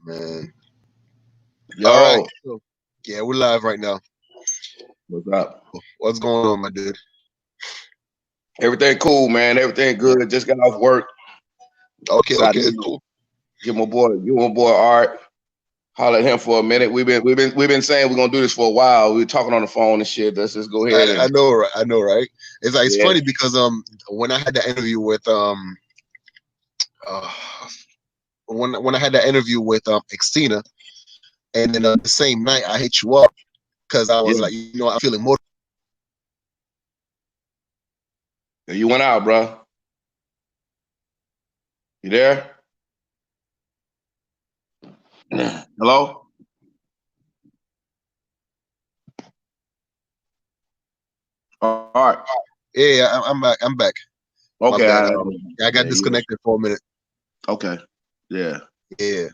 Man. All right. Yo, So, yeah, we're live right now. what's up? What's going on, my dude? Everything cool, man. Everything good. Just got off work. Okay, Decided okay, to cool. give my boy Art. Holler at him for a minute. We've been saying we're gonna do this for a while. We were talking on the phone and shit. Let's just go ahead I and know, right? I know, right? It's like it's yeah, funny because when I had that interview with uh when I had that interview with Xtina, and then the same night I hit you up because I was yeah. like, I'm feeling more. You went out, bro. You there? Hello? All right. Yeah, I'm back. I'm back. My Okay. bad. I Yeah. got You. disconnected for a minute. Okay. Yeah. Yeah.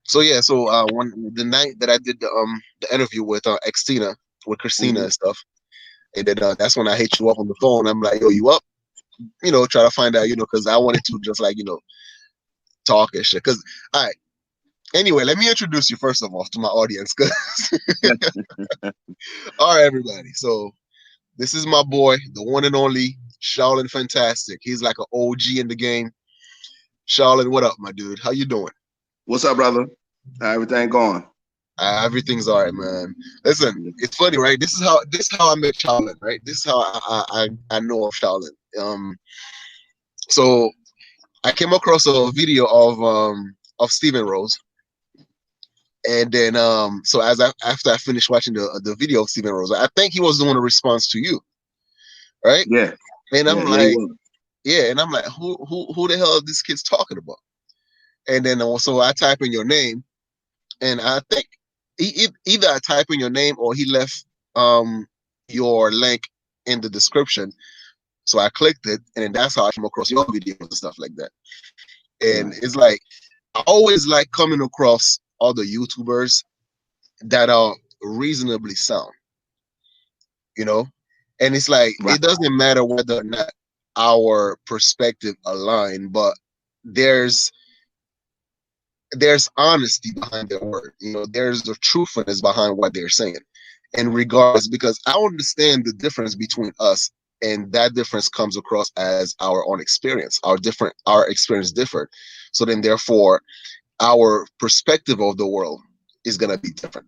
So yeah. So when the night that I did the interview with Xtina with Christina Mhm. and stuff. And then that's when I hit you up on the phone. I'm like, yo, you up? Try to find out, because I wanted to just like, talk and shit. Because, all right. Anyway, let me introduce you first of all to my audience. All right, everybody. So this is my boy, the one and only Shaolin Fantastic. He's like an OG in the game. Shaolin, what up, my dude? How you doing? What's up, brother? How everything going? Everything's all right, man. Listen, it's funny, right? This is how I met Shaolin, right? This is how I know of Shaolin. So I came across a video of Steven Rose, and then so after I finished watching the video of Steven Rose, I think he was doing a response to you, right? Yeah. And Yeah. I'm Yeah. He like, was. yeah, and I'm like, who the hell are these kids talking about? And then also I type in your name, and I think either I type in your name or he left your link in the description. So I clicked it, and then that's how I came across your videos and stuff like that. And Right. it's like I always like coming across other YouTubers that are reasonably sound, you know? And it's like Right. it doesn't matter whether or not our perspective align, but there's there's honesty behind their word. There's the truthfulness behind what they're saying. And regardless, because I understand the difference between us, and that difference comes across as our own experience. Our experience differed. So then therefore our perspective of the world is gonna be different,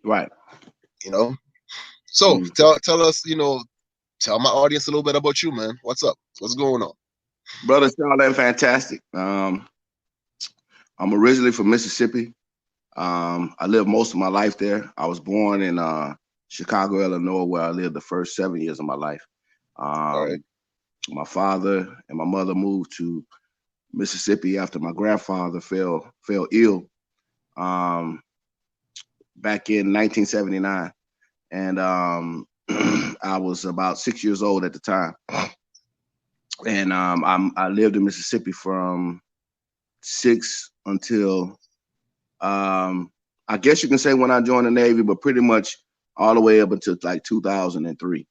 Right. you know. So Mm. tell us, tell my audience a little bit about you, man. What's up? What's going on? Brother Shaolin, fantastic. I'm originally from Mississippi. I lived most of my life there. I was born in Chicago, Illinois, where I lived the first 7 years of my life. All right. Um, my father and my mother moved to Mississippi after my grandfather fell ill um, back in 1979, and I was about 6 years old at the time. And I lived in Mississippi from six until um, I guess you can say when I joined the Navy, but pretty much all the way up until like 2003.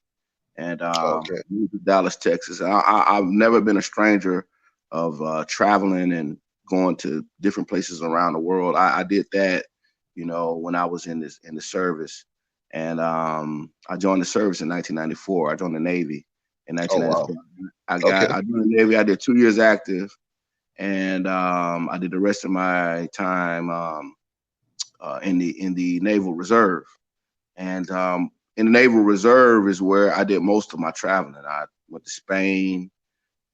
And Okay. moved to Dallas, Texas. I've never been a stranger of traveling and going to different places around the world. I did that, when I was in the service, and I joined the service in 1994. I joined the Navy in Oh wow. 1994. Okay. I joined the Navy. I did 2 years active, and I did the rest of my time in the Naval Reserve. And in the Naval Reserve is where I did most of my traveling. I went to Spain,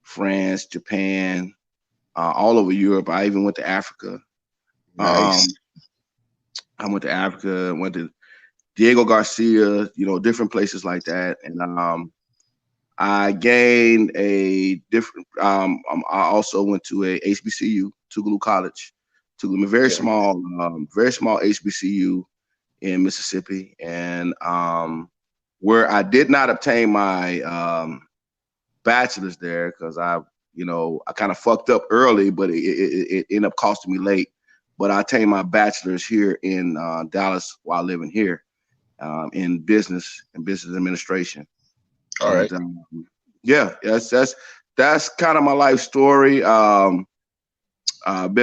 France, Japan, all over Europe. I even went to Africa. Um, Nice. I went to Africa, went to Diego Garcia, different places like that. And I gained a different. I also went to a HBCU, Tougaloo College, Tougaloo, Yeah. very small HBCU in Mississippi, and where I did not obtain my bachelor's there because I kind of fucked up early, but it ended up costing me late. But I attained my bachelor's here in Dallas while living here in business administration, All right. and yeah, that's kind of my life story. Been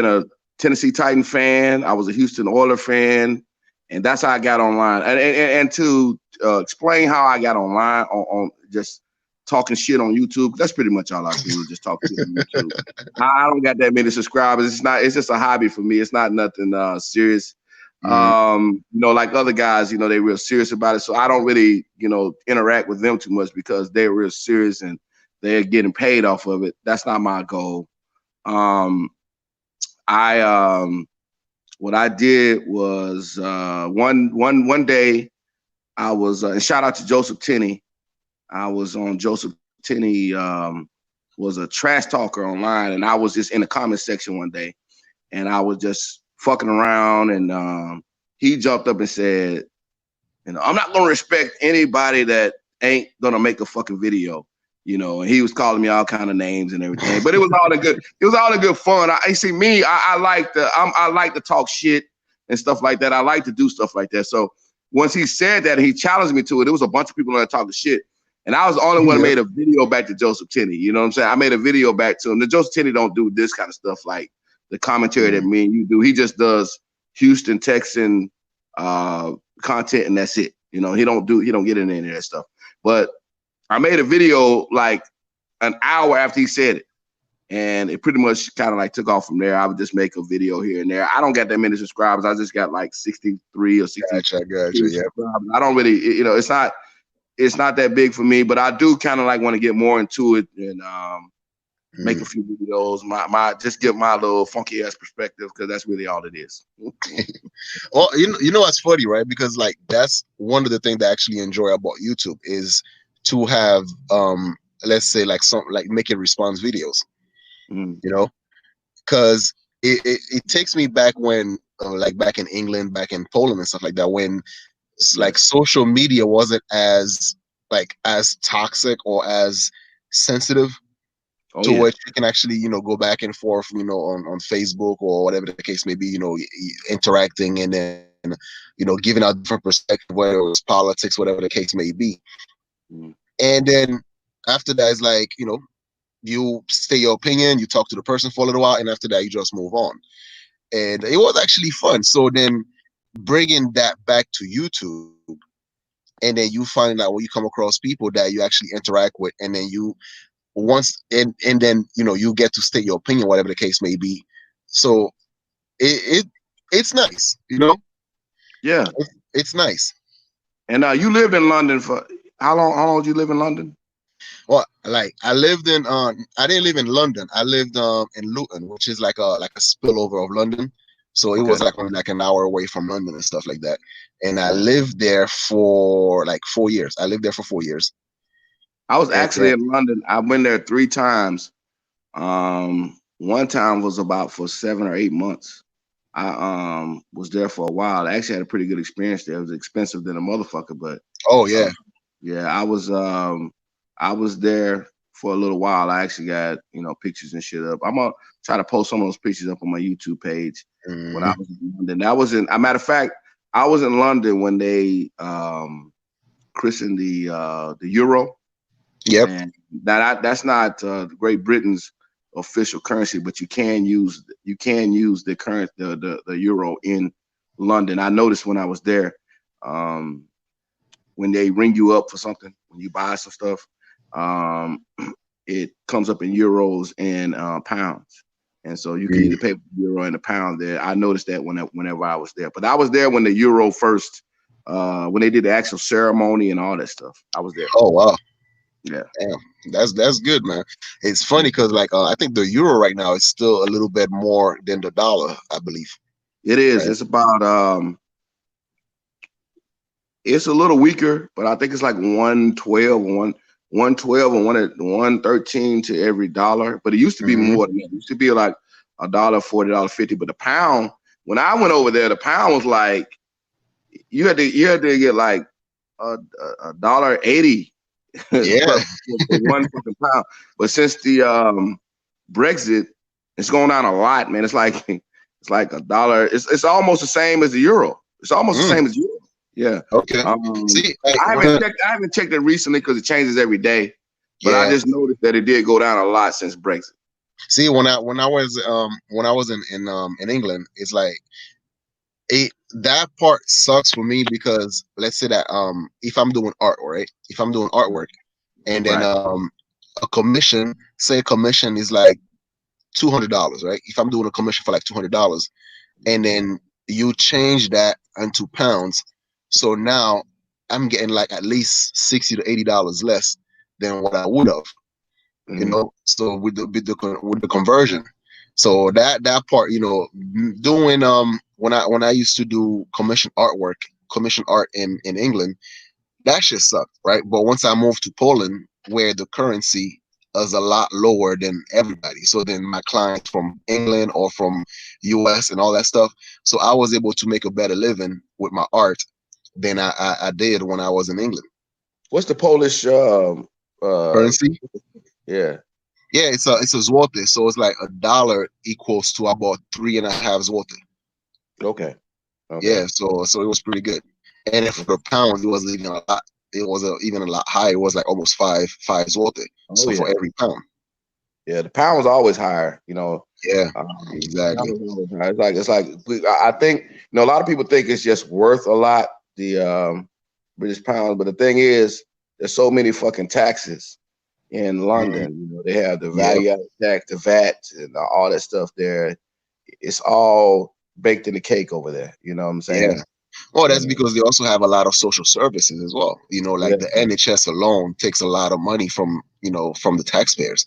a Tennessee Titan fan. I was a Houston Oiler fan, and that's how I got online. And to explain how I got online on just talking shit on YouTube. That's pretty much all I do. Just talk shit on YouTube. I don't got that many subscribers. It's not. It's just a hobby for me. It's not nothing serious. Mm, Like other guys, they're real serious about it. So I don't really, interact with them too much because they're real serious and they're getting paid off of it. That's not my goal. I What I did was one day I was and shout out to Joseph Tenney. I was on Joseph Tenney was a trash talker online, and I was just in the comment section one day, and I was just fucking around, and he jumped up and said, I'm not gonna respect anybody that ain't gonna make a fucking video. And he was calling me all kind of names and everything, but it was all in good. It was all in good fun. I see me. I like to talk shit and stuff like that. I like to do stuff like that. So once he said that, he challenged me to it. There was a bunch of people that talking shit, and I was the only one that yeah. made a video back to Joseph Tenney. You know what I'm saying? I made a video back to him. The Joseph Tenney don't do this kind of stuff like the commentary that me and you do. He just does Houston Texan content, and that's it. He don't get into any of that stuff. But I made a video like an hour after he said it, and it pretty much kind of like took off from there. I would just make a video here and there. I don't get that many subscribers. I just got like 63 or 60 Gotcha. Yeah. subscribers. I don't really, it's not that big for me, but I do kind of like want to get more into it and make a few videos. My just give my little funky ass perspective, because that's really all it is. Well, you know what's funny, right? Because like that's one of the things that I actually enjoy about YouTube is to have let's say like some like making response videos, because it takes me back when like back in England, back in Poland and stuff like that, when like social media wasn't as toxic or as sensitive to which you can actually go back and forth on Facebook or whatever the case may be, interacting and then giving out different perspective, whether it's politics, whatever the case may be. And then after that is like you state your opinion, you talk to the person for a little while, and after that you just move on. And it was actually fun. So then bringing that back to YouTube, and then you find out when you come across people that you actually interact with, and then you and then you get to state your opinion, whatever the case may be. So it's nice, Yeah, it's nice. And you lived in London for how long? How long did you live in London? Well, like I lived in I didn't live in London. I lived in Luton, which is like a spillover of London. So it was like only like an hour away from London and stuff like that. And I lived there for like 4 years. I lived there for 4 years. I was actually in London. I went there 3 times. One time was about for 7 or 8 months. I was there for a while. I actually had a pretty good experience there. It was expensive than a motherfucker, but yeah, I was there for a little while. I actually got pictures and shit up. I'm gonna try to post some of those pictures up on my YouTube page when I was in London. That was a matter of fact, I was in London when they christened the Euro. Yep. And that's not Great Britain's official currency, but you can use the current the euro in London. I noticed when I was there, when they ring you up for something, when you buy some stuff, it comes up in euros and pounds, and so you can either pay with euro and a pound there. I noticed that whenever I was there, but I was there when the euro first, when they did the actual ceremony and all that stuff. I was there. Oh wow. Yeah. Damn, that's good, man. It's funny because like I think the euro right now is still a little bit more than the dollar, I believe. It is. Right? It's about it's a little weaker, but I think it's like 112 or 113 to every dollar. But it used to be more than that. It used to be like $1, $40, $50. But the pound, when I went over there, the pound was like you had to get like $1.80. Yeah. for one fucking pound. But since the Brexit, it's going down a lot, man. It's like $1. It's almost the same as the euro. It's almost the same as euro. Yeah. Okay. See, I haven't checked it recently because it changes every day. But I just noticed that it did go down a lot since Brexit. See, when I was in England, it's like that part sucks for me because let's say that if I'm doing art, right? If I'm doing artwork and then Right. a commission, say a commission is like $200, right? If I'm doing a commission for like $200, and then you change that into pounds, so now I'm getting like at least $60 to $80 less than what I would have, you Mm-hmm. know. So with the conversion, so that part, you know, doing when I used to do commission art in England, that shit sucked, right? But once I moved to Poland, where the currency is a lot lower than everybody, so then my clients from England or from US and all that stuff, so I was able to make a better living with my art than I did when I was in England. What's the Polish? Uh, Currency, yeah. yeah, it's a zloty, so it's like $1 equals to about three and a half zloty. Okay. Okay. Yeah, so it was pretty good. And then for the pounds, it was even a lot. It was even a lot higher. It was like almost five zloty. Oh So for yeah. every pound. Yeah. The pound was always higher. You know. Yeah, Pound exactly. was always higher. I think a lot of people think it's just worth a lot, the British pound, but the thing is, there's so many fucking taxes in Mhm. London. You know, they have the Yep. value added tax, the VAT, and all that stuff there. It's all baked in the cake over there. You know what I'm Yeah. saying? Well, that's And because they also have a lot of social services as well. You know, yeah. like the NHS alone takes a lot of money from, from the taxpayers.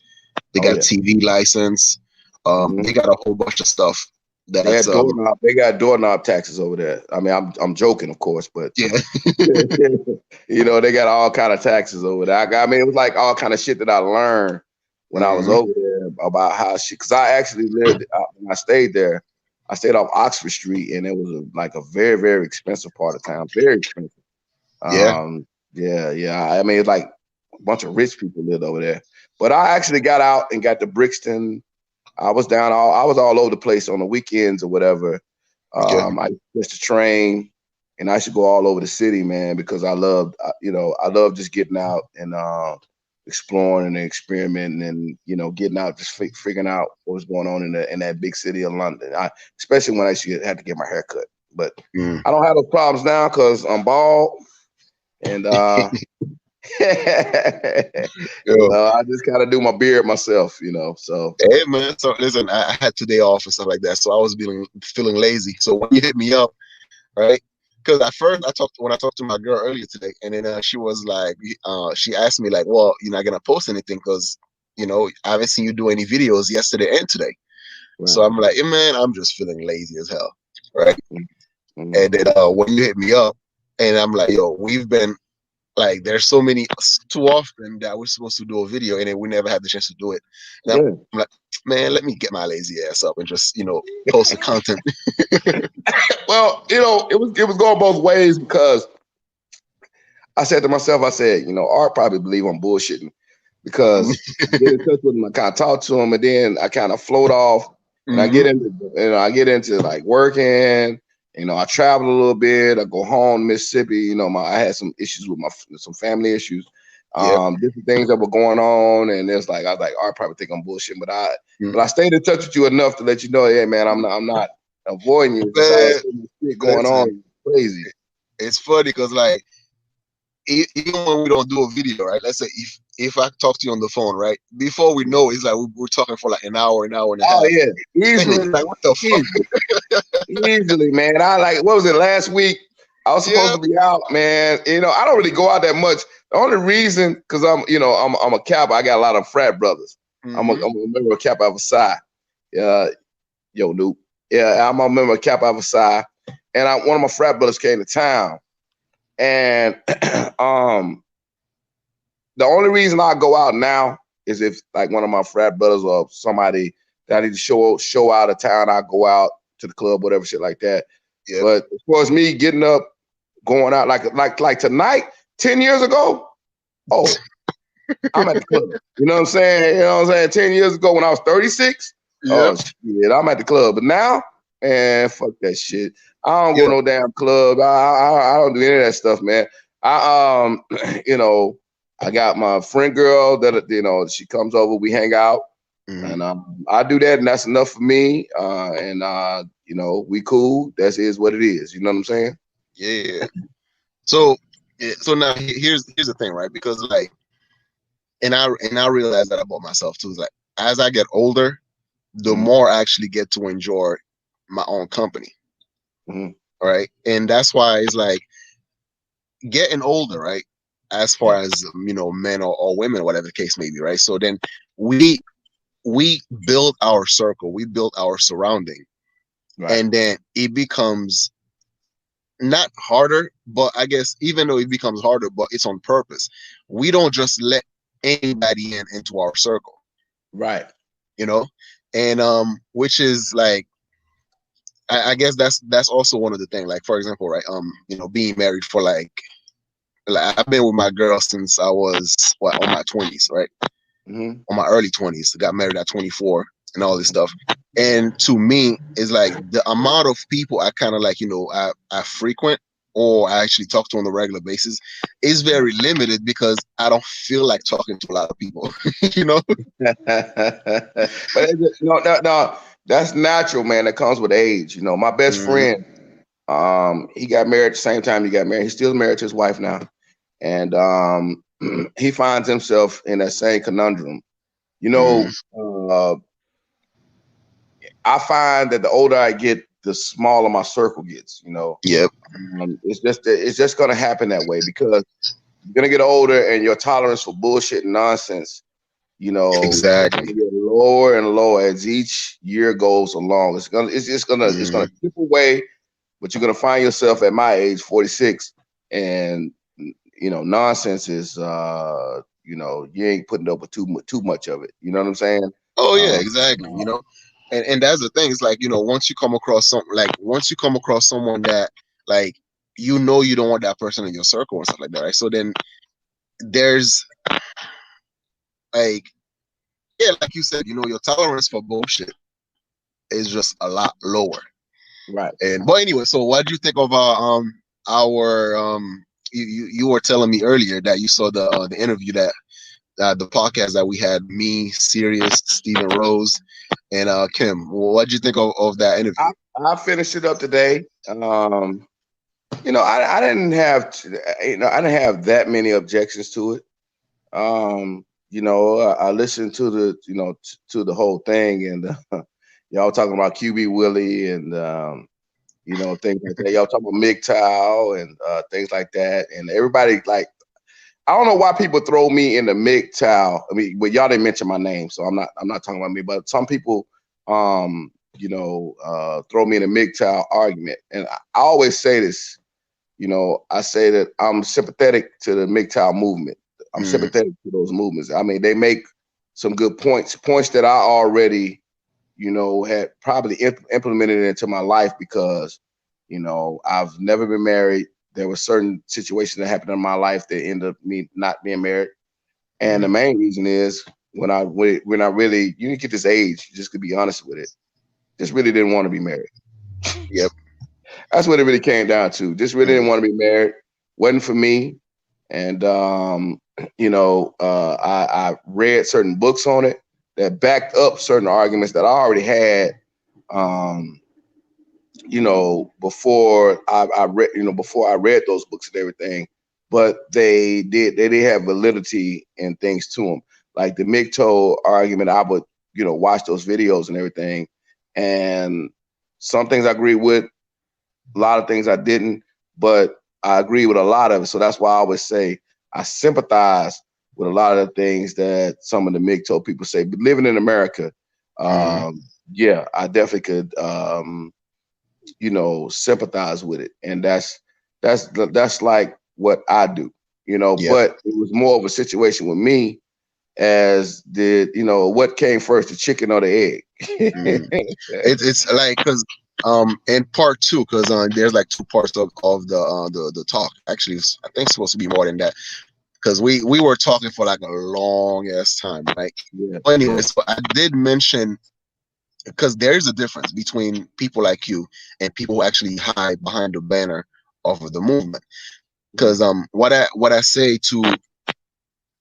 They Oh got yeah. TV license. They Hmm. got a whole bunch of stuff They that's had doorknob. They got doorknob taxes over there. I mean, I'm joking, of course, but yeah. they got all kind of taxes over there. I mean, it was like all kind of shit that I learned when I was Hmm. over there about how shit. Because I actually lived when I stayed there. I stayed off Oxford Street, and it was like a very, very expensive part of town. Very expensive. Yeah. Yeah, yeah. I mean, it's like a bunch of rich people lived over there. But I actually got out and got to Brixton. I was all over the place on the weekends or whatever. Okay. I used to catch the train, and I should go all over the city, man, because I love just getting out and exploring and experimenting, and getting out, just figuring out what was going on in that big city of London. Especially when I had to get my hair cut, but Mm. I don't have those problems now because I'm bald, and Yo. I just kind of do my beard myself, So Hey man, so listen, I had today off and stuff like that, so I was feeling lazy. So when you hit me up, right? Because at first I talked to my girl earlier today, and then she was like, she asked me like, well, you're not gonna post anything because I haven't seen you do any videos yesterday and today. So right. I'm like, hey, man, I'm just feeling lazy as hell, right? Mm-hmm. And then when you hit me up, and I'm like, yo, we've been like, there's so many too often that we're supposed to do a video, and then we never had the chance to do it. And Yeah. I'm like, man, let me get my lazy ass up and just post the content. Well, it was going both ways because I said to myself, Art probably believe I'm bullshitting because I get in touch with him, I kind of talk to him, and then I kind of float off, and Hmm. I get into like working. I travel a little bit. I go home to Mississippi. I had some issues with some family issues, Yeah. different things that were going on, and I was like, Art probably think I'm bullshitting, Mm. but I stayed in touch with you enough to let you know, hey man, I'm not avoiding you. It's just I had Man, so much shit going listen, on, crazy. it's funny because like even when we don't do a video, right? Let's say if I talk to you on the phone, right? Before we know, it's like we're talking for like an hour and a Oh half, yeah, and then easily, you're like, what the fuck? easily, easily, man. I like what was it last week? I was supposed Yeah. to be out, man. I don't really go out that much. The only reason, because I'm a Kappa. I got a lot of frat brothers. Hmm. I'm a member of Kappa Alpha Psi. Yo, Nuke. Yeah, I'm a member of Kappa Alpha Psi, and one of my frat brothers came to town, and um, the only reason I go out now is if like one of my frat brothers or somebody that I need to show out of town, I go out to the club, whatever shit like that. Yep. But as far as me getting up, going out like tonight, 10 years ago, oh, I'm at the club. You know what I'm saying? You know what I'm saying? 10 years ago when I was 36, oh Yep. shit, I'm at the club. But now, man, fuck that shit. I don't go Yep. no damn club. I don't do any of that stuff, man. I you know, I got my friend girl that she comes over, we hang out. Hmm. And I do that, and that's enough for me. And we cool. That is what it is. You know what I'm saying? Yeah. So, so now here's the thing, right? Because like, and I realize that about myself too. Is like as I get older, the Hmm. more I actually get to enjoy my own company, Hmm. right? And that's why it's like getting older, right? As far Yeah. as men or women, whatever the case may be, right? So then we we build our circle, we build our surrounding, Right. and then it becomes not harder, but I guess even though it becomes harder, but it's on purpose. We don't just let anybody into our circle, Right. you know, and which is like I guess that's also one of the things. Like for example, right, being married for like I've been with my girl since I was on my 20s, right? Hmm. On my early 20s. Got married at 24 and all this stuff. And to me, it's like the amount of people I kind of like, I frequent or I actually talk to on a regular basis is very limited because I don't feel like talking to a lot of people, you know? But no, no, no, that's natural, man. That comes with age. My best Hmm. friend, he got married at the same time he got married. He's still married to his wife now, and he finds himself in that same conundrum. You Hmm. know, I find that the older I get, the smaller my circle gets. Yep. It's just gonna happen that way because you're gonna get older and your tolerance for bullshit and nonsense, is Exactly. gonna get lower and lower as each year goes along. It's gonna Hmm. chip away, but you're gonna find yourself at my age, 46, and nonsense is you ain't putting up with too much of it. You know what I'm saying? Oh yeah, Uh, exactly. And that's the thing. It's like, once you come across someone that like you don't want that person in your circle and stuff like that, right? So then there's like, yeah, like you said, your tolerance for bullshit is just a lot lower. right. And but anyway, so what do you think of our you were telling me earlier that you saw the interview that the podcast that we had, me, Sirius, Stephen Rose, and Kim. What do you think of that I, interview? I finished it up today. I didn't have I didn't have that many objections to it. I listened to to the whole thing, and y'all talking about QB Willie and things like that. Y'all talking about MGTOW and things like that, and everybody like I don't know why people throw me in the MGTOW. I mean, well, y'all didn't mention my name, so I'm not talking about me, but some people throw me in a MGTOW argument, and I always say this. I say that I'm sympathetic to the MGTOW movement. I'm Mm, sympathetic to those movements. I mean, they make some good points that I already, had probably implemented into my life because, I've never been married. There were certain situations that happened in my life that ended up me not being married. And the mm, main reason is when I really, you get this age, you just could be honest with it. Just really didn't want to be married. yep. That's what it really came down to. Just really didn't Mm, want to be married. Wasn't for me. And I read certain books on it that backed up certain arguments that I already had. Um, before I read those books and everything, but they did have validity and things to them. Like the MGTOW argument, I would watch those videos and everything, and some things I agree with, a lot of things I didn't, but I agree with a lot of it. So that's why I always say I sympathize with a lot of the things that some of the MGTOW people say. But living in America, mm, yeah, I definitely could, sympathize with it, and that's like what I do, yep. But it was more of a situation with me as did what came first, the chicken or the Mm. egg? It's like because in part two, because there's like two parts of the talk. Actually, I think it's supposed to be more than that because we were talking for like a long ass time, right? Yeah, But anyway, yeah. so I did mention because there is a difference between people like you and people who actually hide behind the banner of the movement. Mhm. Because what I say to,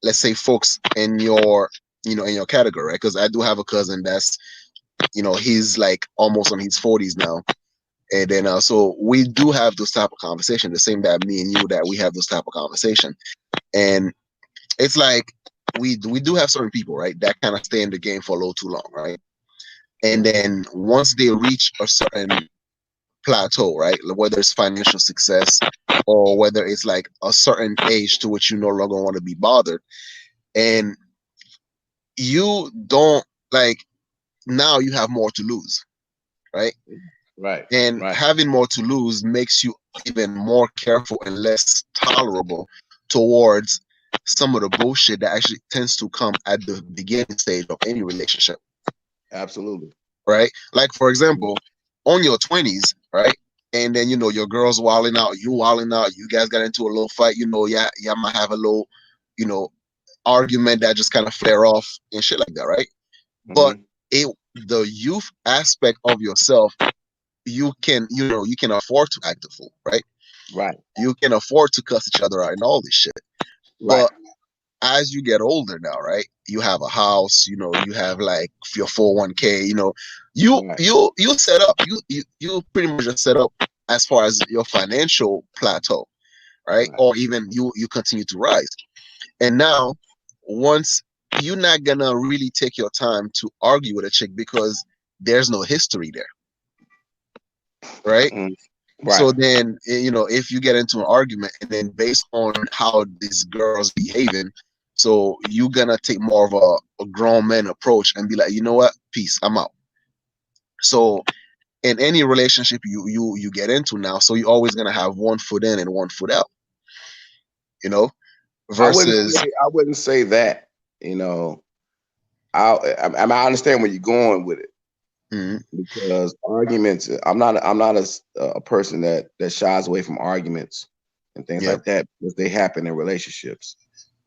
let's say, folks in your in your category, right? Because I do have a cousin that's, he's like almost on his 40s now. And then so we do have those type of conversation, the same that me and you, that we have those type of conversation. And it's like we do have certain people, right, that kind of stay in the game for a little too long, right? And then once they reach a certain plateau, right, whether it's financial success or whether it's like a certain age to which you no longer want to be bothered, and you don't like, now you have more to lose, right? Right, And right, having more to lose makes you even more careful and less tolerable towards some of the bullshit that actually tends to come at the beginning stage of any relationship, absolutely. right? Like, for example, on your 20s, right? And then, your girl's wilding out, you wilding out, you guys got into a little fight, yeah, yeah, might have a little, you know, argument that just kind of flare off and shit like that, right? But Hmm. the youth aspect of yourself, you can afford to act a fool, right? Right, You can afford to cuss each other out and all this shit. right, But as you get older now, right? You have a house, you have like your 401k, you right, you you set up, you pretty much just set up as far as your financial plateau, right? right. Or even you continue to rise. And now, once, you're not gonna really take your time to argue with a chick because there's no history there, right? Mm, right. So then, if you get into an argument and then based on how this girl's behaving, so you're gonna take more of a grown man approach and be like, you know what, peace, I'm out. So in any relationship you get into now, so you're always gonna have one foot in and one foot out, you know, I wouldn't versus, say I wouldn't say that. You know, I understand where you're going with it mm, because arguments. I'm not a person that shies away from arguments and things yep, like that because they happen in relationships.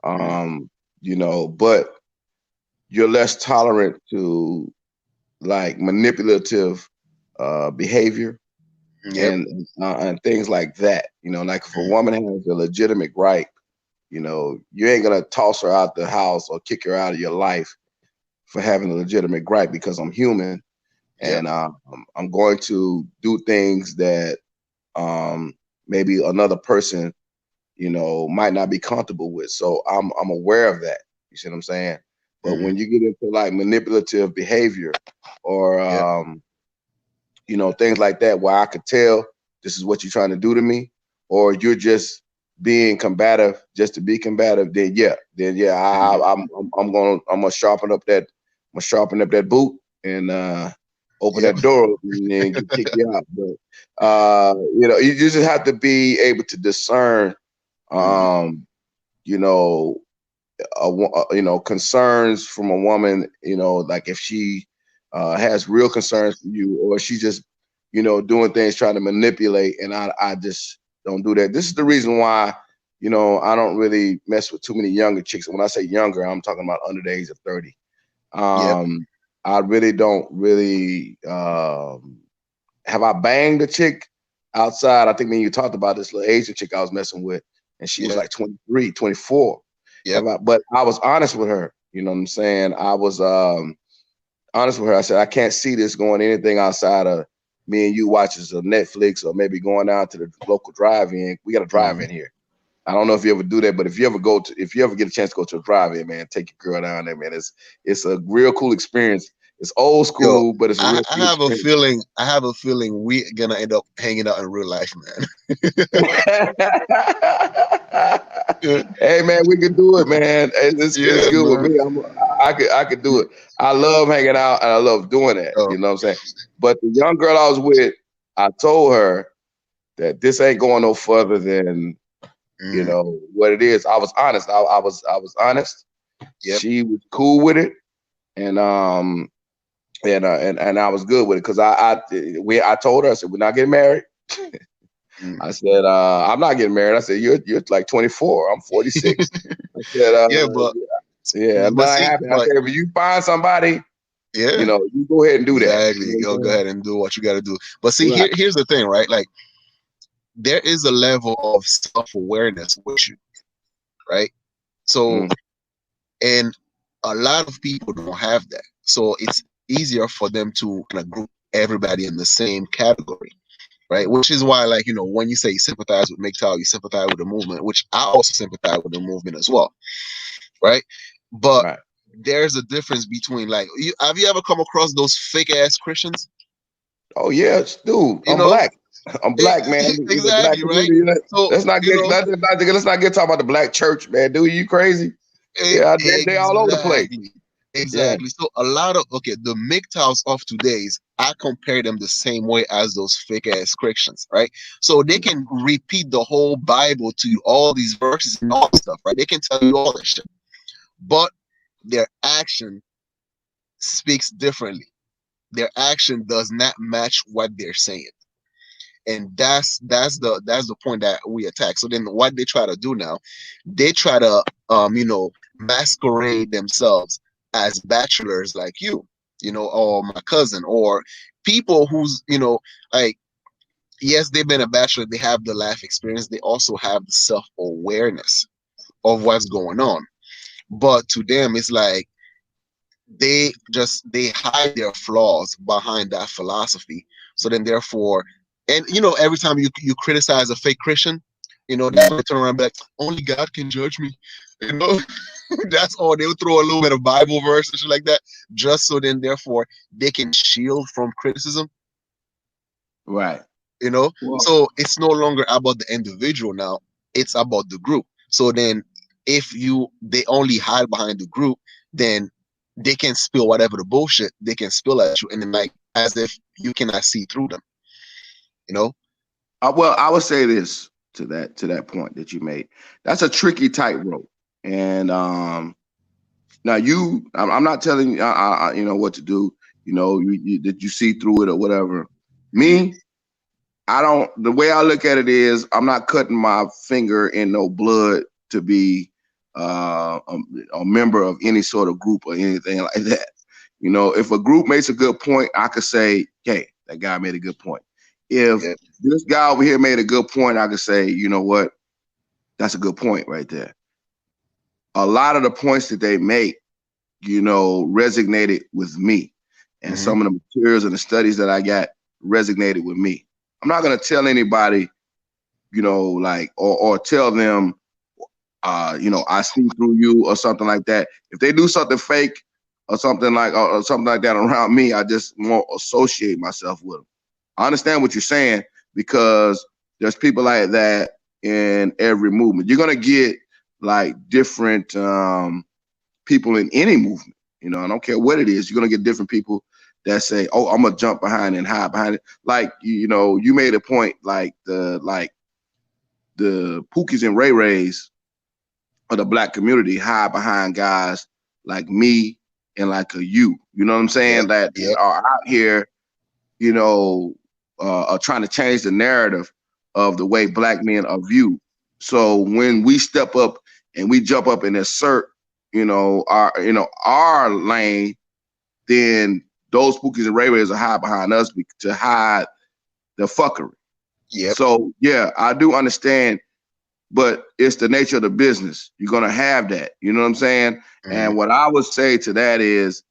mm, Um, but you're less tolerant to like manipulative behavior yep, and things like that. Like if a mm, woman has a legitimate right, you ain't gonna toss her out the house or kick her out of your life for having a legitimate gripe because I'm human yep, and I'm going to do things that um, maybe another person, might not be comfortable with. So I'm aware of that. You see what I'm saying? But mm, when you get into like manipulative behavior or yep, things like that where I could tell this is what you're trying to do to me, or you're just being combative just to be combative, then yeah, mm, I'm gonna sharpen up that boot and open yep, that door and kick you out. But you just have to be able to discern, mm, um, you know, concerns from a woman, like if she has real concerns for you, or she just, doing things trying to manipulate, and I just don't do that. This is the reason why, I don't really mess with too many younger chicks. And when I say younger, I'm talking about under the age of 30. yep, Um, I really don't really have I banged a chick outside. I think when you talked about this little Asian chick I was messing with, and she was yep, like 23, 24. yep, But I was honest with her. You know what I'm saying? I was honest with her. I said, I can't see this going anything outside of me and you watching some Netflix or maybe going down to the local drive-in. We got a mm, drive-in here. I don't know if you ever do that, but if you ever get a chance to go to a drive-in, man, take your girl down there, man. It's a real cool experience. It's old yo, school, but it's a I, real I cool have a experience. feeling, we gonna end up hanging out in real life, man. Hey man, we can do it, man. It's Yeah, good with man. me. I could do it. I love hanging out and I love doing that. Oh, You know what I'm saying? But the young girl I was with, I told her that this ain't going no further than mm, what it is. I was honest. I was honest. yep, She was cool with it, and and I was good with it because I told her, I said, we're not getting married. mm. I said, I'm not getting married. I said, you're like 24. I'm 46. I said, Yeah, but yeah, but nothing see, happened. I but said, if you find somebody, yeah, you go ahead and do that. You exactly. know what Go I'm saying? ahead and do what you got to do. But see, Right. here's the thing, right? Like, there is a level of self awareness with you, right? So, Mm, and A lot of people don't have that, so it's easier for them to kind of group everybody in the same category, right? Which is why, like, when you say you sympathize with MGTOW, you sympathize with the movement, which I also sympathize with the movement as well, right? But Right. there's a difference between, like, have you ever come across those fake ass Christians? Oh yes, dude. You I'm know, black. I'm black, man. In the black exactly, right? community. So, Let's not get let's not get talking about the black church, man. Dude, you crazy? Yeah, they all over the place. exactly, Yeah. exactly. So a lot of, okay, the MGTOWs of today's, I compare them the same way as those fake ass Christians, right? So they can repeat the whole Bible to you, all these verses and all this stuff, right? They can tell you all that shit, but their action speaks differently. Their action does not match what they're saying, and that's the point that we attack. So then what they try to do now, they try to masquerade themselves as bachelors like you, or my cousin, or people who's, like, yes, they've been a bachelor, they have the life experience, they also have the self-awareness of what's going on, but to them it's like they hide their flaws behind that philosophy. So then therefore, and every time you criticize a fake Christian, they're gonna turn around and be like, only God can judge me. you know that's all. They'll throw a little bit of Bible verse and shit like that, just so then therefore they can shield from criticism. Right. you know Well, so it's no longer about the individual now, it's about the group. So then if they only hide behind the group, then they can spill whatever the bullshit they can spill at you, and then, like, as if you cannot see through them you know well, I would say this to that point that you made. That's a tricky tightrope, and now I'm not telling you, what to do. That you see through it or whatever. Me, I don't. The way I look at it is, I'm not cutting my finger in no blood to be a member of any sort of group or anything like that. If a group makes a good point, I could say, "Hey, that guy made a good point." If yeah, this guy over here made a good point, I could say, "You know what? That's a good point right there." A lot of the points that they make, resonated with me, and hmm some of the materials and the studies that I got resonated with me. I'm not gonna tell anybody, like, or tell them, I see through you or something like that. If they do something fake or something like that around me, I just won't associate myself with them. I understand what you're saying, because there's people like that in every movement. You're gonna get like different people in any movement. I don't care what it is. You're gonna get different people that say, "Oh, I'm gonna jump behind and hide behind it." Like, you made a point, like the Pookies and Ray Rays of the black community hide behind guys like me and like a you. You know what I'm yep, saying? That yep, are out here, are trying to change the narrative of the way black men are viewed. So when we step up and we jump up and assert, our lane, then those Pookies and Ray Rays will hide behind us to hide the fuckery. yep, So yeah, I do understand, but it's the nature of the business. You're gonna have that. You know what I'm saying? hmm And what I would say to that is,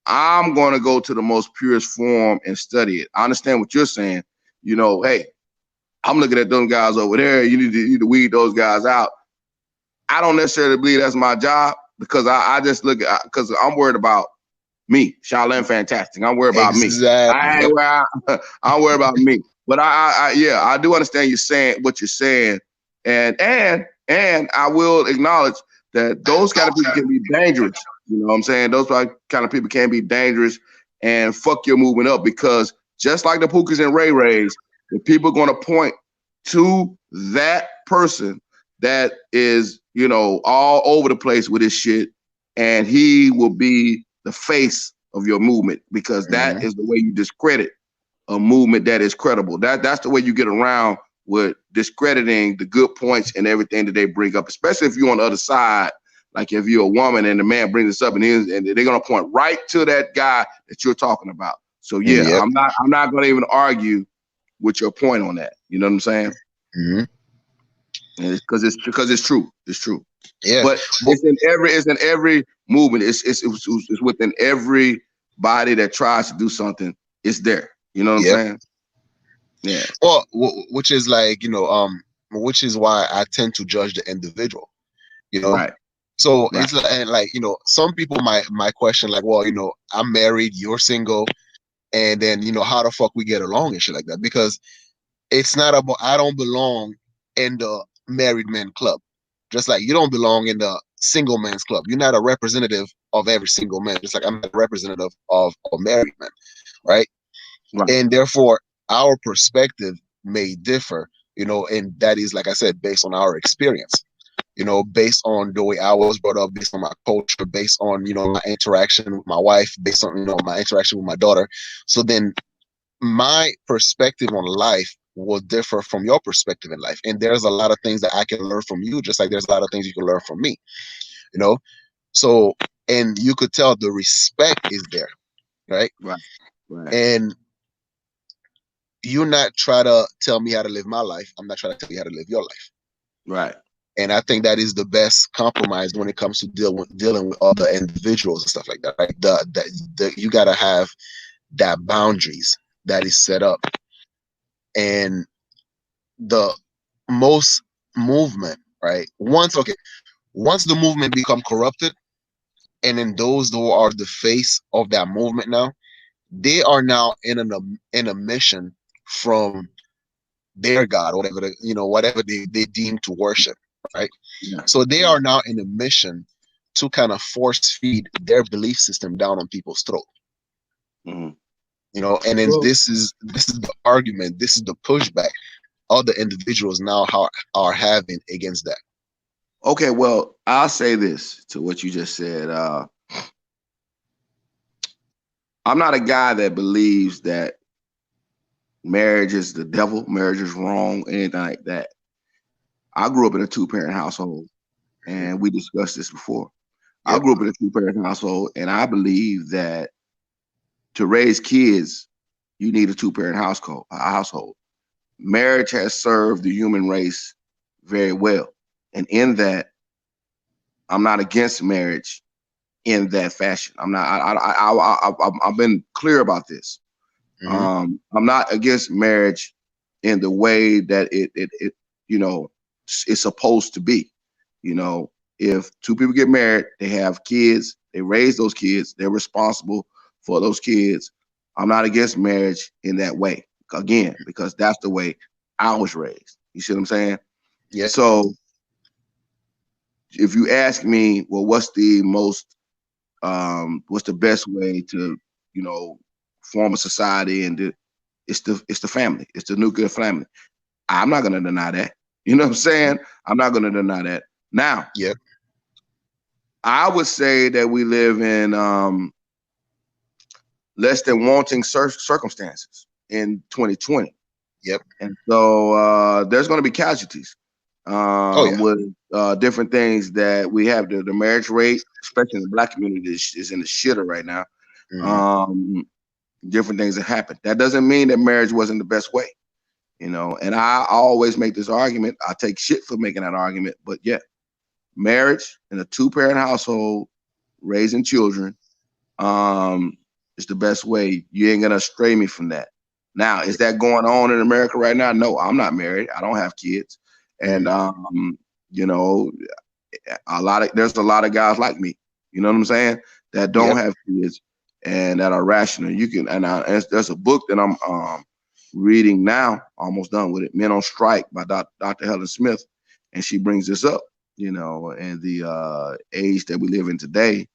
I'm gonna go to the most purest form and study it. I understand what you're saying. Hey, I'm looking at them guys over there. You need to weed those guys out. I don't necessarily believe that's my job, because I just look at, because I'm worried about me, Shaolin Fantastic. I'm worried about me. exactly, I yep, ain't where I'm worried about me. But yeah, I do understand what you're saying, and I will acknowledge that those kind of people can be dangerous. You know what I'm saying? Those kind of people can be dangerous and fuck your movement up, because just like the Pookies and Ray Rays, the people are going to point to that person that is, all over the place with his shit, and he will be the face of your movement, because that hmm is the way you discredit a movement that is credible. That's the way you get around with discrediting the good points and everything that they bring up, especially if you're on the other side. Like if you're a woman and the man brings this up, and they're gonna point right to that guy that you're talking about. So yeah, yep, I'm not gonna even argue with your point on that. You know what I'm saying? hmm Because it's true. It's true. Yeah. But But it's in every movement. It's within every body that tries to do something. It's there. You know what I'm yeah. saying? Yeah. Well, which is like, which is why I tend to judge the individual, you know. Right. So Right. it's like, and like, some people might question like, well, I'm married, you're single, and then, how the fuck we get along and shit like that. Because it's not about, I don't belong in the married men club. Just like you don't belong in the single man's club. You're not a representative of every single man. Just like I'm not a representative of married men, right? Right. And therefore our perspective may differ, and that is, like I said, based on our experience, based on the way I was brought up, based on my culture, based on, my interaction with my wife, based on, my interaction with my daughter. So then my perspective on life will differ from your perspective in life. And there's a lot of things that I can learn from you, just like there's a lot of things you can learn from me, you know? So, and you could tell the respect is there, right? Right. Right. And you not try to tell me how to live my life. I'm not trying to tell you how to live your life. Right. And I think that is the best compromise when it comes to dealing with other individuals and stuff like that. Right? You gotta have that boundaries that is set up. And the most movement, right? Once the movement become corrupted, and then those who are the face of that movement now, they are now in a mission from their God, whatever whatever they deem to worship, right? Yeah. So they Yeah. are now in a mission to kind of force feed their belief system down on people's throat. Mm-hmm. And then Well, this is the argument, this is the pushback other individuals now are having against that. okay. Well, I'll say this to what you just said. I'm not a guy that believes that marriage is the devil, marriage is wrong, anything like that. I grew up in a two-parent household, Mhm. and we discussed this before. I Yep. grew up in a two-parent household, and I believe that to raise kids, you need a two-parent household. Marriage has served the human race very well, and in that, I'm not against marriage in that fashion. I'm not. I've been clear about this. Hmm. I'm not against marriage in the way that it you know it's supposed to be. You know, if two people get married, they have kids, they raise those kids, they're responsible for those kids. I'm not against marriage in that way. Again, because that's the way I was raised. You see what I'm saying? Yep. So if you ask me, well, what's the best way to, you know, form a society and it's the family. It's the nuclear family. I'm not gonna deny that. You know what I'm saying? I'm not gonna deny that. Now, Yep. I would say that we live in less than wanting circumstances in 2020, Yep. and so there's going to be casualties Oh yeah. with different things that we have. The marriage rate, especially in the black community, is in the shitter right now. Hmm. Um, Different things that happen. That doesn't mean that marriage wasn't the best way, you know. And I always make this argument. I take shit for making that argument, but yeah, marriage in a two-parent household, raising children, um, is the best way. You ain't gonna stray me from that. Now, is that going on in America right now? No, I'm not married. I don't have kids, and Hmm. you know, there's a lot of guys like me. You know what I'm saying? That don't Yep. have kids and that are rational. You can there's a book that I'm reading now, almost done with it. Men on Strike by Dr. Helen Smith, and she brings this up. You know, and the age that we live in today,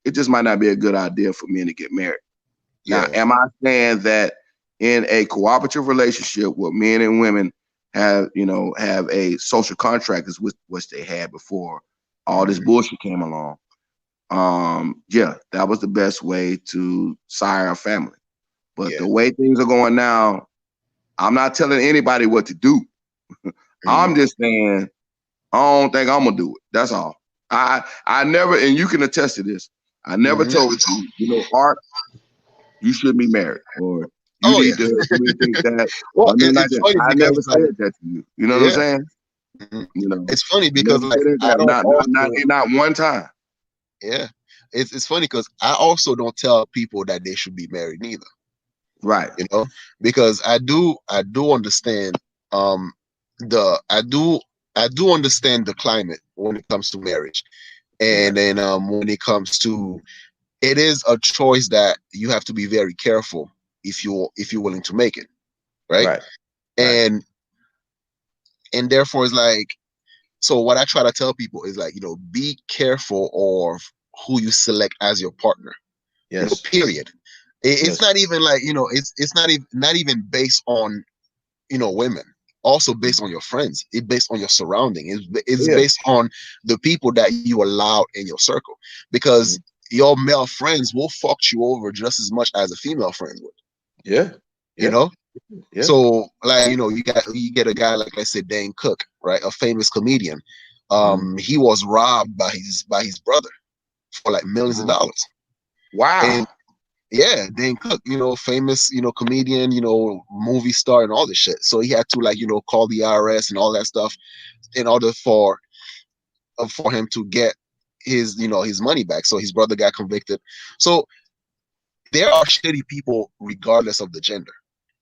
it just might not be a good idea for men to get married. Now, Yeah. am I saying that in a cooperative relationship where men and women have a social contract is which they had before all this Hmm. bullshit came along? Yeah, that was the best way to sire a family. But Yeah. the way things are going now, I'm not telling anybody what to do. Hmm. I'm just saying I don't think I'm gonna do it. That's all. I never, and you can attest to this. I never Hmm. told you, Art, you should be married, or you Oh need yeah. to do anything like that, Well, or nothing like it's that. funny I because never like, said that to you. You know what I'm yeah, saying? Mhm. You know, It's funny I never because like said it. I don't also, Not one time. yeah. It's funny because I also don't tell people that they should be married neither. Right. You know, because I do understand um the I do understand the climate when it comes to marriage. Right. And then when it comes to, it is a choice that you have to be very careful if you're willing to make it, right? Right. Right. And therefore it's like, so what I try to tell people is like, be careful of who you select as your partner, Yes. period. It's Yes. not even like, it's not even based on, women. Also based on your friends. It's based on your surrounding. It's Yeah. based on the people that you allow in your circle. Because Mhm. your male friends will fuck you over just as much as a female friend would, Yeah. you Yeah. know? Yeah. So like, you get a guy like, let's say, Dane Cook, right? A famous comedian. Mhm. He was robbed by his brother for like millions of Mhm. dollars. And Wow. yeah, Dane Cook, famous, comedian, movie star and all this shit. So he had to like, call the IRS and all that stuff in order for him to get his money back. So his brother got convicted. So there are shitty people regardless of the gender,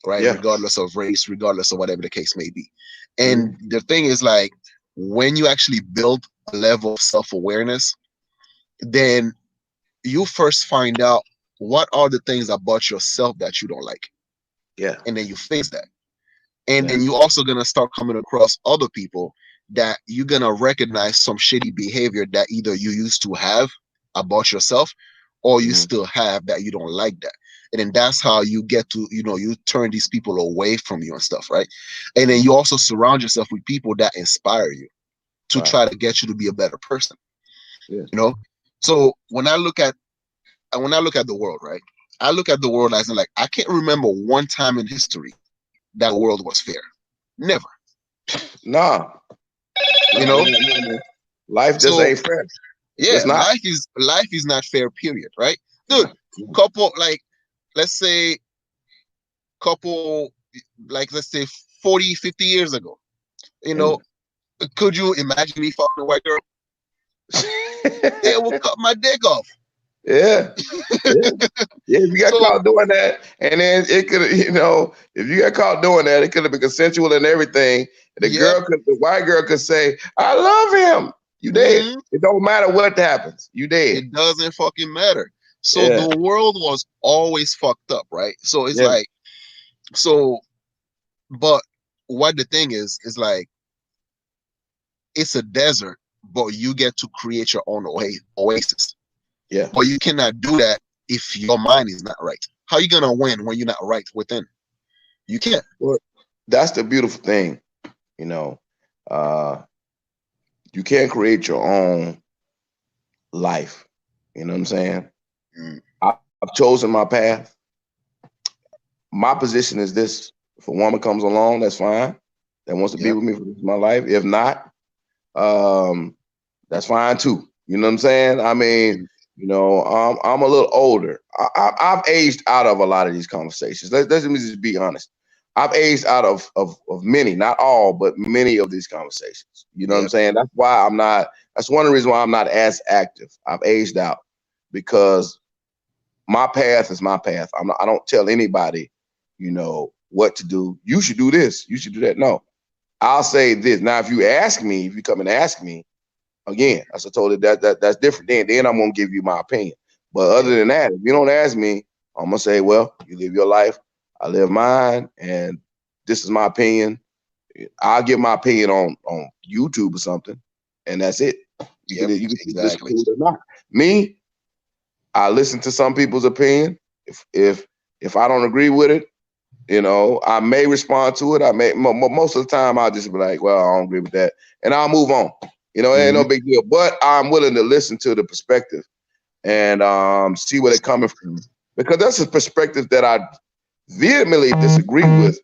right? Yeah. Regardless of race, regardless of whatever the case may be. And Mhm. the thing is like, when you actually build a level of self-awareness, then you first find out what are the things about yourself that you don't like. Yeah. And then you fix that. And then Yes. you're also gonna start coming across other people that you're gonna recognize some shitty behavior that either you used to have about yourself, or you Mhm. still have that you don't like that. And then that's how you get to, you turn these people away from you and stuff, right? And then Mhm. you also surround yourself with people that inspire you to Right. try to get you to be a better person, Yeah. you know? So when I look at the world, right? I look at the world as in like, I can't remember one time in history that the world was fair. Never, Nah. you Nah. know? No. Life just So ain't fair. It's yeah, just not. life is not fair, period, right? Dude, Yeah. Yeah. couple like, let's say, couple like, let's say 40, 50 years ago, you know, could you imagine me fucking a white girl? They will cut my dick off. Yeah. Yeah. Yeah, if you got So caught doing that, and then it could, if you got caught doing that, it could have been consensual and everything. yep. The white girl could say, "I love him." You dead. Hmm. It don't matter what happens. You dead. It doesn't fucking matter. So Yeah, the world was always fucked up, right? So it's yeah, like, so, but what the thing is like, it's a desert, but you get to create your own oasis. yeah. But you cannot do that if your mind is not right. How you gonna win when you're not right within? You can't. Well, that's the beautiful thing. You know, uh, you can create your own life. You know what I'm saying? Mm, I've chosen my path. My position is this: if a woman comes along, that's fine. That wants to be yep. with me for the rest of my life. If not, um, that's fine too. You know what I'm saying? I mean, Mm, I'm a little older. I've aged out of a lot of these conversations. Let me just be honest. I've aged out of many, not all, but many of these conversations. You know what I'm yep. saying? That's why I'm not. That's one of the reasons why I'm not as active. I've aged out because my path is my path. I don't tell anybody, what to do. You should do this. You should do that. No, I'll say this. Now, if you come and ask me, again, as I told you, that's different. Then I'm gonna give you my opinion. But other Yep. than that, if you don't ask me, I'm gonna say, well, you live your life, I live mine, and this is my opinion. I'll give my opinion on YouTube or something, and that's it. Yep. You can listen Exactly. to it or not. Me, I listen to some people's opinion. If I don't agree with it, I may respond to it. I may most of the time I'll just be like, well, I don't agree with that, and I'll move on. It ain't no Hmm. big deal. But I'm willing to listen to the perspective and see where they're coming from, because that's a perspective that I vehemently disagree with.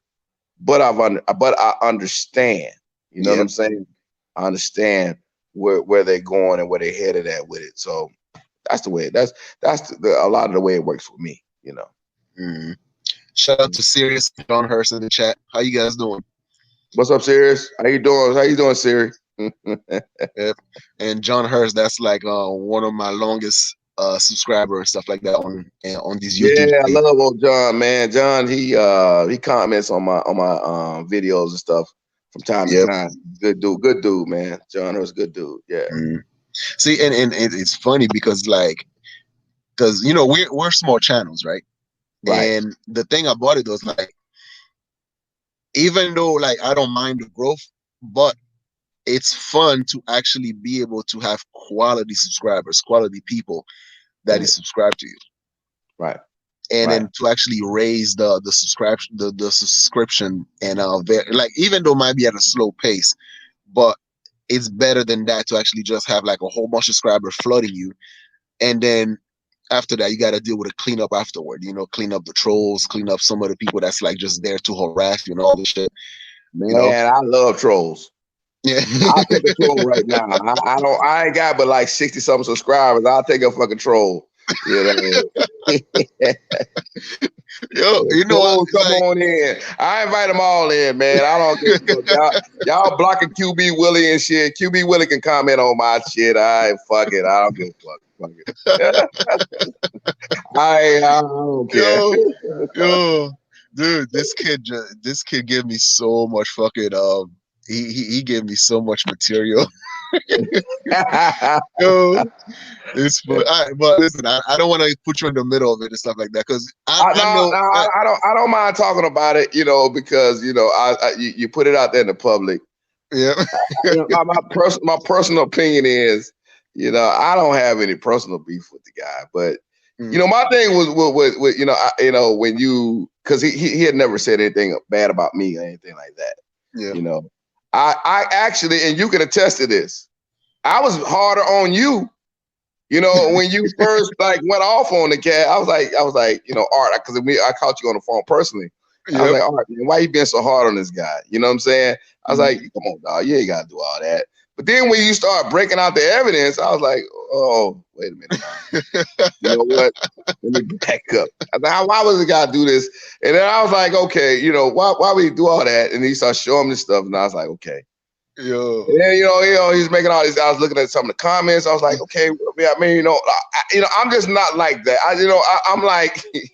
But I understand. You know what Yep. I'm saying? I understand where they're going and where they're headed at with it. So that's the way. A lot of the way it works for me. Hmm. Shout out to Sirius and John Hurst in the chat. How you guys doing? What's up, Sirius? How you doing? How you doing, Siri? Yep. And John Hurst, that's like one of my longest subscriber and stuff like that on these Yeah, YouTube I space. love old John, man. John, he comments on my videos and stuff from time to Yep. time. Good dude, man. John was a good dude. Yeah. Mm. See, and it's funny because we're small channels, right? Right. And the thing about it was like, even though like I don't mind the growth, but it's fun to actually be able to have quality subscribers, quality people that is Right. subscribed to you, Right. and Right. then to actually raise the subscription, the subscription, and like, even though it might be at a slow pace, but it's better than that to actually just have like a whole bunch of subscribers flooding you, and then after that you got to deal with a cleanup afterward. Clean up the trolls, clean up some of the people that's like just there to harass you and all this shit. You know, Man, I love trolls. yeah. I'll take a troll right now. I ain't got but like 60 something subscribers. I'll take a fucking troll. You know. Yo, you know what? Trolls, come Like, on in. I invite them all in, man. I don't give a fuck. Y'all blocking QB Willie and shit. QB Willie can comment on my shit. Fuck it. I don't give a fuck. Fuck it. I don't care. yo, yo, dude, this kid gave me so much fucking he gave me so much material. Yo, it's fun. All right, but listen, I don't want to put you in the middle of it and stuff like that, because I No, know. I don't mind talking about it, because you put it out there in the public. Yeah. My personal opinion is, I don't have any personal beef with the guy, but Mm. my thing was with when because he had never said anything bad about me or anything like that. Yeah. I actually, and you can attest to this, I was harder on you. When you first like went off on the cat, I was like, Art, because I caught you on the phone personally. I was Yep. like, Art, man, why you being so hard on this guy? You know what I'm saying? I was Mm. like, come on, dog, you ain't gotta do all that. But then when you start breaking out the evidence, I was like, oh, wait a minute now. You know what? Let me back up. I was like, why was the guy do this? And then I was like, okay, why would he do all that? And he started showing me this stuff, and I was like, okay. Yo. And then, he's making all these. I was looking at some of the comments. I was like, okay, I mean, I'm just not like that. I'm like, me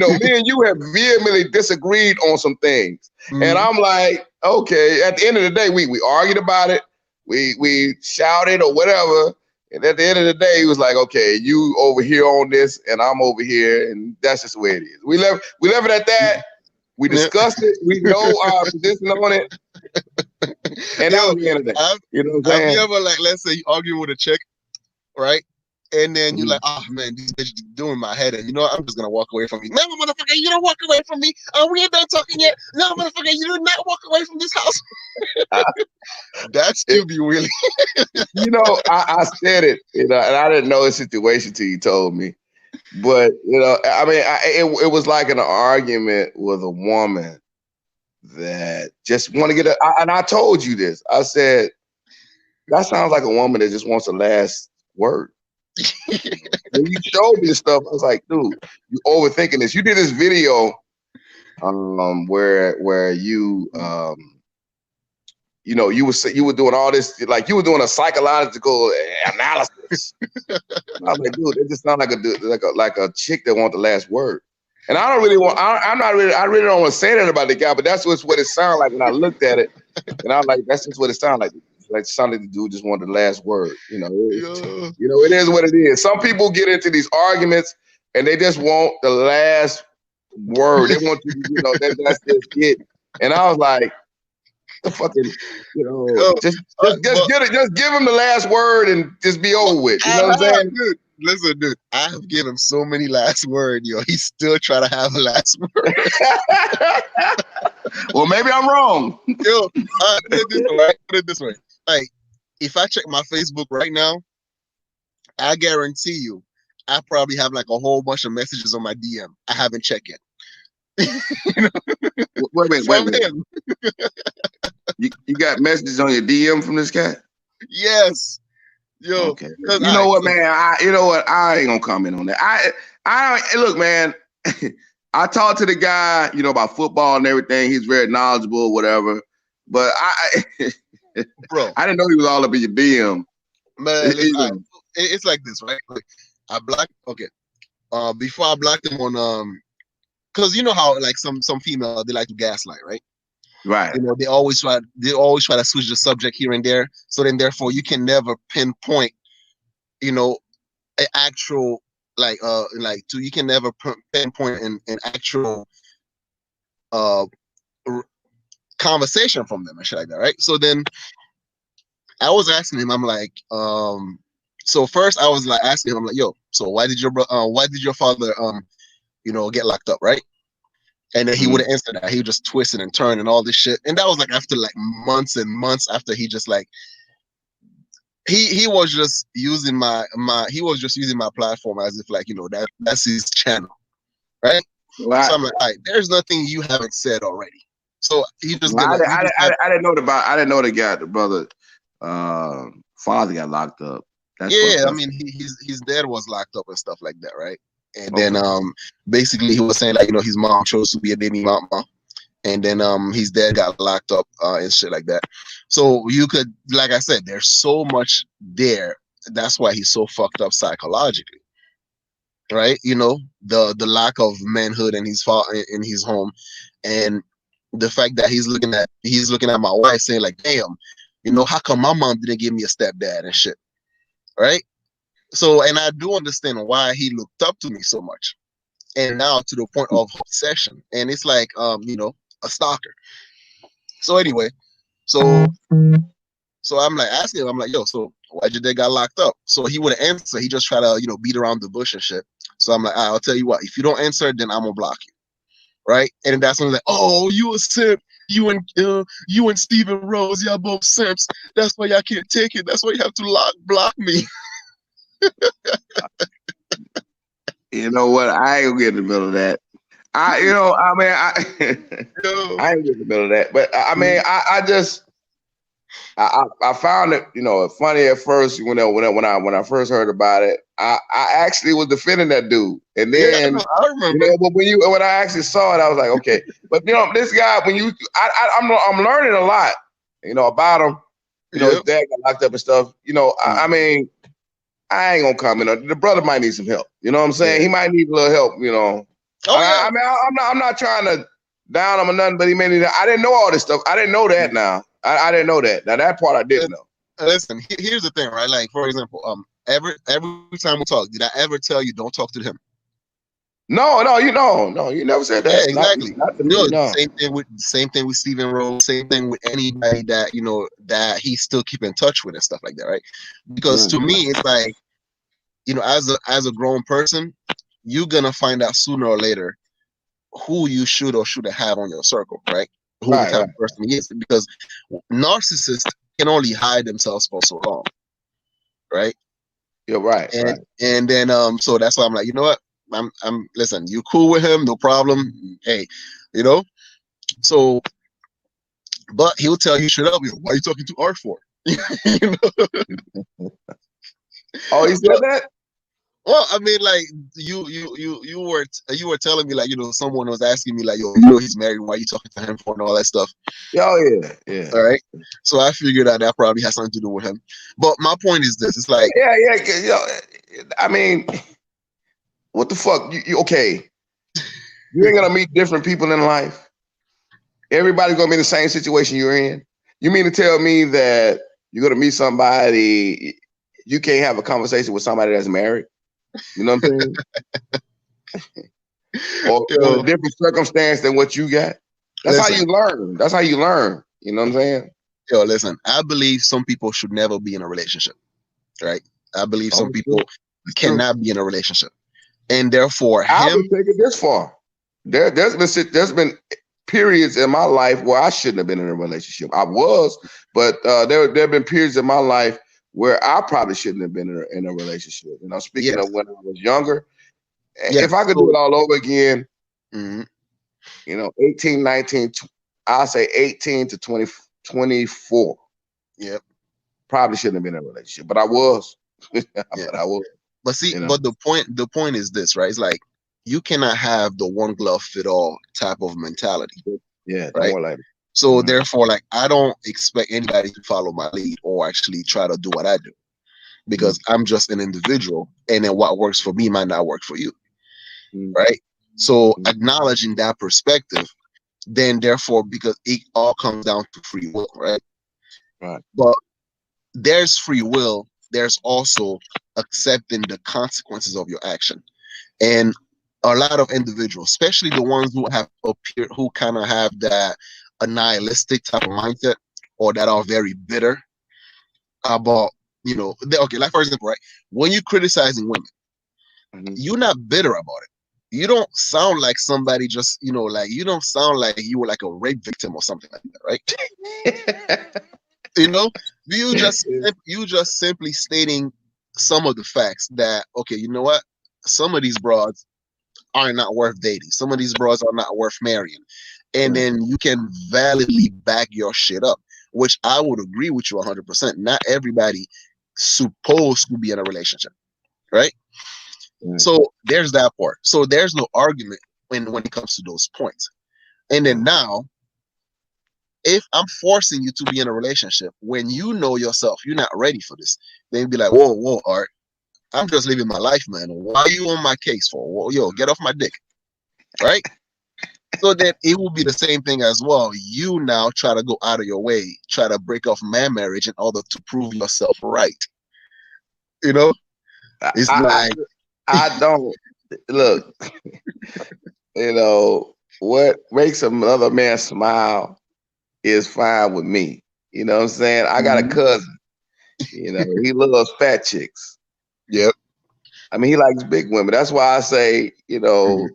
and you have vehemently disagreed on some things, and I'm like, okay. At the end of the day, we argued about it. We shouted or whatever, and at the end of the day, he was like, okay, you over here on this, and I'm over here, and that's just the way it is. We left it at that. We discussed it. We know our position on it. And that Yo, was the end of that. You know what I'm have saying? you ever, like, let's say you argue with a chick, right? And then you're Mhm. like, oh man, this bitch doing my head, and I'm just gonna walk away from you. No, motherfucker, you don't walk away from me. We ain't done talking yet. No, motherfucker, you do not walk away from this house. That's QB Willie. I said it, and I didn't know the situation till you told me. But I mean, it was like an argument with a woman that just want to and I told you this. I said that sounds like a woman that just wants the last word. When you showed me this stuff, I was like, dude, you overthinking this. You did this video, where you you were doing all this, like you were doing a psychological analysis. I was like, dude, it just sounds like a chick that want the last word. And I don't really want. I really don't want to say that about the guy, but that's what it sounded like when I looked at it, and I was like, that's just what it sounded like. Like something the dude just wanted the last word. It is what it is. Some people get into these arguments and they just want the last word. They want that's just it. And I was like, the fucking, just give him the last word and just be over with. You know what I'm saying? Dude, listen, dude, I have given him so many last words, yo. He's still trying to have a last word. Well, maybe I'm wrong. Yo, put it this way. Like, if I check my Facebook right now, I guarantee you, I probably have like a whole bunch of messages on my DM. I haven't checked yet. Wait. Him. You got messages on your DM from this cat? Yes. Yo. Okay. You know what, man? I ain't gonna comment on that. I look, man. I talked to the guy, about football and everything. He's very knowledgeable, whatever. but I bro. I didn't know he was all up in your DM. Man, listen, Either. it's like this, right? Like, I blocked. Okay, before I blocked him on because you know how like some female they like to gaslight, right? Right. You know, they always try to switch the subject here and there. So then therefore you can never pinpoint, you know, an actual like to you can never pinpoint an actual uh conversation from them and shit like that, right? So then I was asking him, I'm like, so first I was like asking him, I'm like, yo, so why did your father get locked up, right? And then he Mm-hmm. wouldn't answer that. He would just twist and turn and all this shit. And that was like after like months and months after he just like he was just using my platform as if like that's his channel, right? So Right. I'm like, all right, there's nothing you haven't said already. So Well, I didn't know about. I didn't know the brother father got locked up. That's yeah, fucked I up. mean his dad was locked up and stuff like that, right? And then Okay. basically he was saying like his mom chose to be a baby mama, and then his dad got locked up and shit like that. So you could, like I said, there's so much there. That's why he's so fucked up psychologically, right? The lack of manhood in his home, and the fact that he's looking at my wife saying like, damn, how come my mom didn't give me a stepdad and shit, right? So, and I do understand why he looked up to me so much, and now to the point of obsession, and it's like a stalker. So anyway, so so I'm like asking him, I'm like, yo, so why'd your dad got locked up? So he wouldn't answer. He just try to beat around the bush and shit. So I'm like, all right, I'll tell you what, if you don't answer, then I'm gonna block you, right? And that's when he's like, oh, you a simp. You and Steven Rose, y'all both simps. That's why y'all can't take it. That's why you have to block me. You know what? I ain't gonna get in the middle of that. I mean, Yo. I ain't get in the middle of that. But I mean, I just, I found it, funny at first when I first heard about it. I actually was defending that dude, and Yeah, then no, I remember. but when I actually saw it, I was like, okay. But this guy, I'm learning a lot, about him. His Yep. dad got locked up and stuff. I mean, I ain't gonna comment on it. The brother might need some help. You know what I'm saying? Yeah. He might need a little help. Oh yeah. I mean, I'm not trying to down him or nothing, but he may need. I didn't know all this stuff. I didn't know that. Now I didn't know that. Now that part I didn't know. Listen, here's the thing, right? Like, for example, every time we talk, did I ever tell you don't talk to him? No, no, you never said Yeah, that. exactly. Not to me. No. Same thing with Steven Rose. Same thing with anybody that he still keep in touch with and stuff like that, right? Because Right. to me, it's like as a grown person, you're gonna find out sooner or later who you should or shouldn't have on your circle, right? Who the Right. type Right. of person he is, because narcissists can only hide themselves for so long, right? You're right. and Right. and then so that's why I'm like, you know what, I'm listen, you cool with him, no problem, hey, you know so but he'll tell you straight up, why are you talking to Art for? you know Oh, he said but, that. well, I mean, like, you were telling me, like, someone was asking me like, yo, he's married, why are you talking to him for, and all that stuff. Oh yeah. Yeah. All right, so I figured out that probably has something to do with him, but my point is this, it's like, Yeah. Yeah. I mean, what the fuck? Okay? You ain't gonna meet different people in life. Everybody's gonna be in the same situation you're in. You mean to tell me that you're gonna meet somebody, you can't have a conversation with somebody that's married? You know what I'm saying? Or in a yo, different circumstance than what you got. That's how listen, you learn. That's how you learn. You know what I'm saying? listen, I believe some people should never be in a relationship, right? I believe Oh, some it's true. people It's true. cannot be in a relationship, and therefore I him. would take it this far. There's been periods in my life where I shouldn't have been in a relationship. I was, but there have been periods in my life where I probably shouldn't have been in a relationship. Speaking of Yes, when I was younger, if yes. I could do So, it all over again, mhm, 18, 19, I'll say 18 to 20, 24. yep, Probably shouldn't have been in a relationship, but I was. yeah. But I was, But see, you know. but the point is this, right? It's like you cannot have the one glove fit all type of mentality, Yeah, don't right? worry later. So therefore, like, I don't expect anybody to follow my lead or actually try to do what I do, because I'm just an individual, and then what works for me might not work for you, right? So acknowledging that perspective, then therefore, because it all comes down to free will, right? Right. But there's free will, there's also accepting the consequences of your action. And a lot of individuals, especially the ones who have appeared, who kind of have that a nihilistic type of mindset, or that are very bitter about, okay, like for example, right, when you're criticizing women, you're not bitter about it. You don't sound like somebody just, like, you don't sound like you were like a rape victim or something like that, right? you know you just simply stating some of the facts that, okay, you know what, some of these broads are not worth dating, some of these broads are not worth marrying, and then you can validly back your shit up, which I would agree with you 100%. Not everybody supposed to be in a relationship, right? So there's that part. So there's no argument when it comes to those points. And then now, if I'm forcing you to be in a relationship when you know yourself you're not ready for this, then you'd be like, whoa, whoa, Art, I'm just living my life, man. Why are you on my case for? Whoa, yo, get off my dick, right? So then it will be the same thing as well. You now try to go out of your way, try to break off my marriage in order to prove yourself right. You know, I, it's I like, I don't look. What makes another man smile is fine with me. You know what I'm saying? I got a mhm, cousin. He loves fat chicks. yep. I mean, he likes big women. That's why I say, Mhm.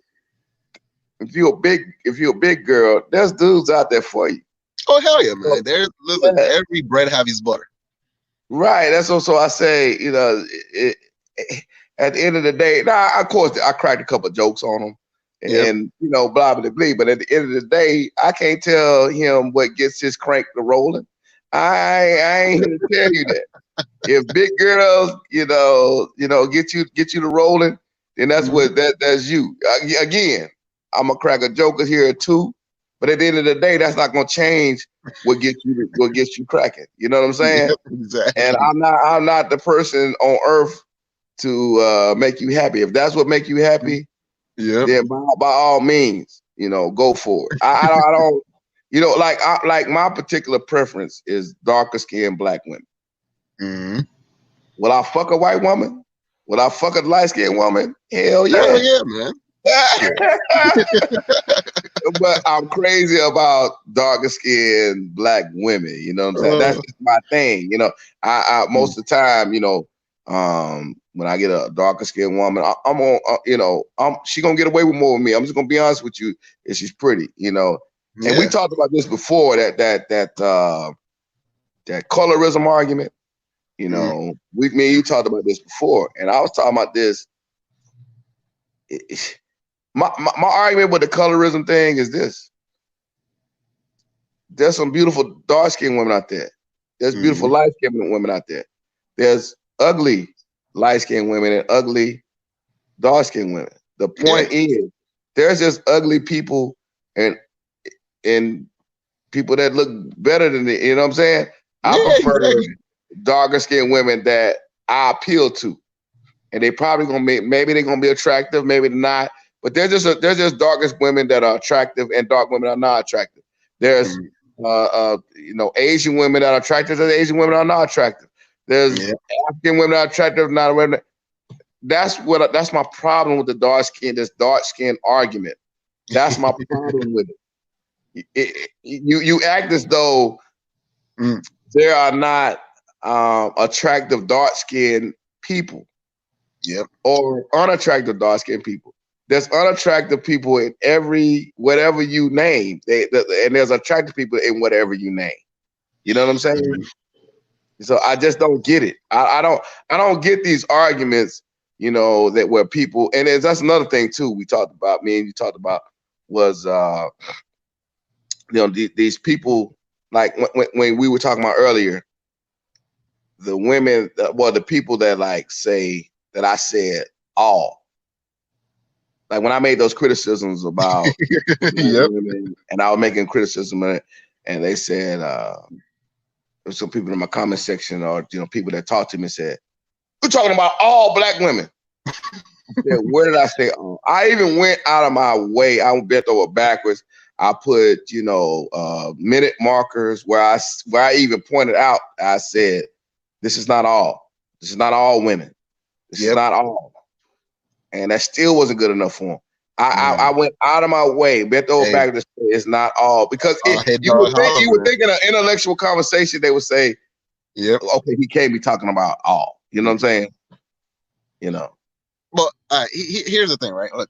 if you're a big girl, there's dudes out there for you. Oh hell yeah, So, man. Listen, yeah, every bread have his butter. right. That's also I say. At the end of the day, now of course I cracked a couple of jokes on him, Yep. and blah blah blah. But at the end of the day, I can't tell him what gets his crank to rolling. I ain't here to tell you that. If big girls, get you to rolling, then that's Mhm. that's you. Again, I'm gonna crack a joker here or two, but at the end of the day, that's not gonna change what gets you cracking. You know what I'm saying? Yep. And Exactly. I'm not the person on earth to make you happy. If that's what make you happy, Yep. then by all means, go for it. I don't like my particular preference is darker skinned black women. Mhm. Will I fuck a white woman? Will I fuck a light skinned woman? Hell Hell yeah. yeah, man. Shit. But I'm crazy about darker skinned black women. You know what I'm saying? That's Uh, just my thing. I mm, most of the time, when I get a darker skinned woman, I'm on, she gonna get away with more with me. I'm just gonna be honest with you, if she's pretty. And we yeah. talked about this before, that colorism argument. Mm, Me and you talked about this before, and I was talking about this. My argument with the colorism thing is this: there's some beautiful dark skinned women out there. There's beautiful mhm. light skinned women out there. There's ugly light skinned women and ugly dark skinned women. The Yeah. point is, there's just ugly people and and people that look better than it. You know what I'm saying? I Yeah, prefer exactly. darker skinned women that I appeal to, and they probably gonna maybe they're gonna be attractive, maybe not. But there's just darkest women that are attractive and dark women that are not attractive. There's Mm, Asian women that are attractive, there's Asian women that are not attractive. There's yeah. African women that are attractive, not women. That's my problem with this dark skin argument. That's my problem with it. You act as though Mm, there are not attractive dark skinned people yep. or unattractive dark skinned people. There's unattractive people in every whatever you name. And there's attractive people in whatever you name. You know what I'm saying? Mhm. So I just don't get it. I don't get these arguments, that where people and that's another thing too we talked about, me and you talked about was these people like when we were talking about earlier, the women, well, the people that like say that I said all. Like when I made those criticisms about black Yep. women and I was making criticism of it, and they said, there's some people in my comment section, or people that talked to me, said, "We're talking about all black women." I said, "Where did I say all?" I even went out of my way. I bent over backwards. I put, minute markers where I even pointed out. I said, "This is not all. This is not all women. This is Yep. not all." And that still wasn't good enough for him. I Man. went out of my way, bent over Hey, backwards. It's not all, because head you would dog think holler, you would man. think in an intellectual conversation they would say, Yep. "Okay, he can't be talking about all." You know what I'm saying? You know. But here's the thing, right? Look,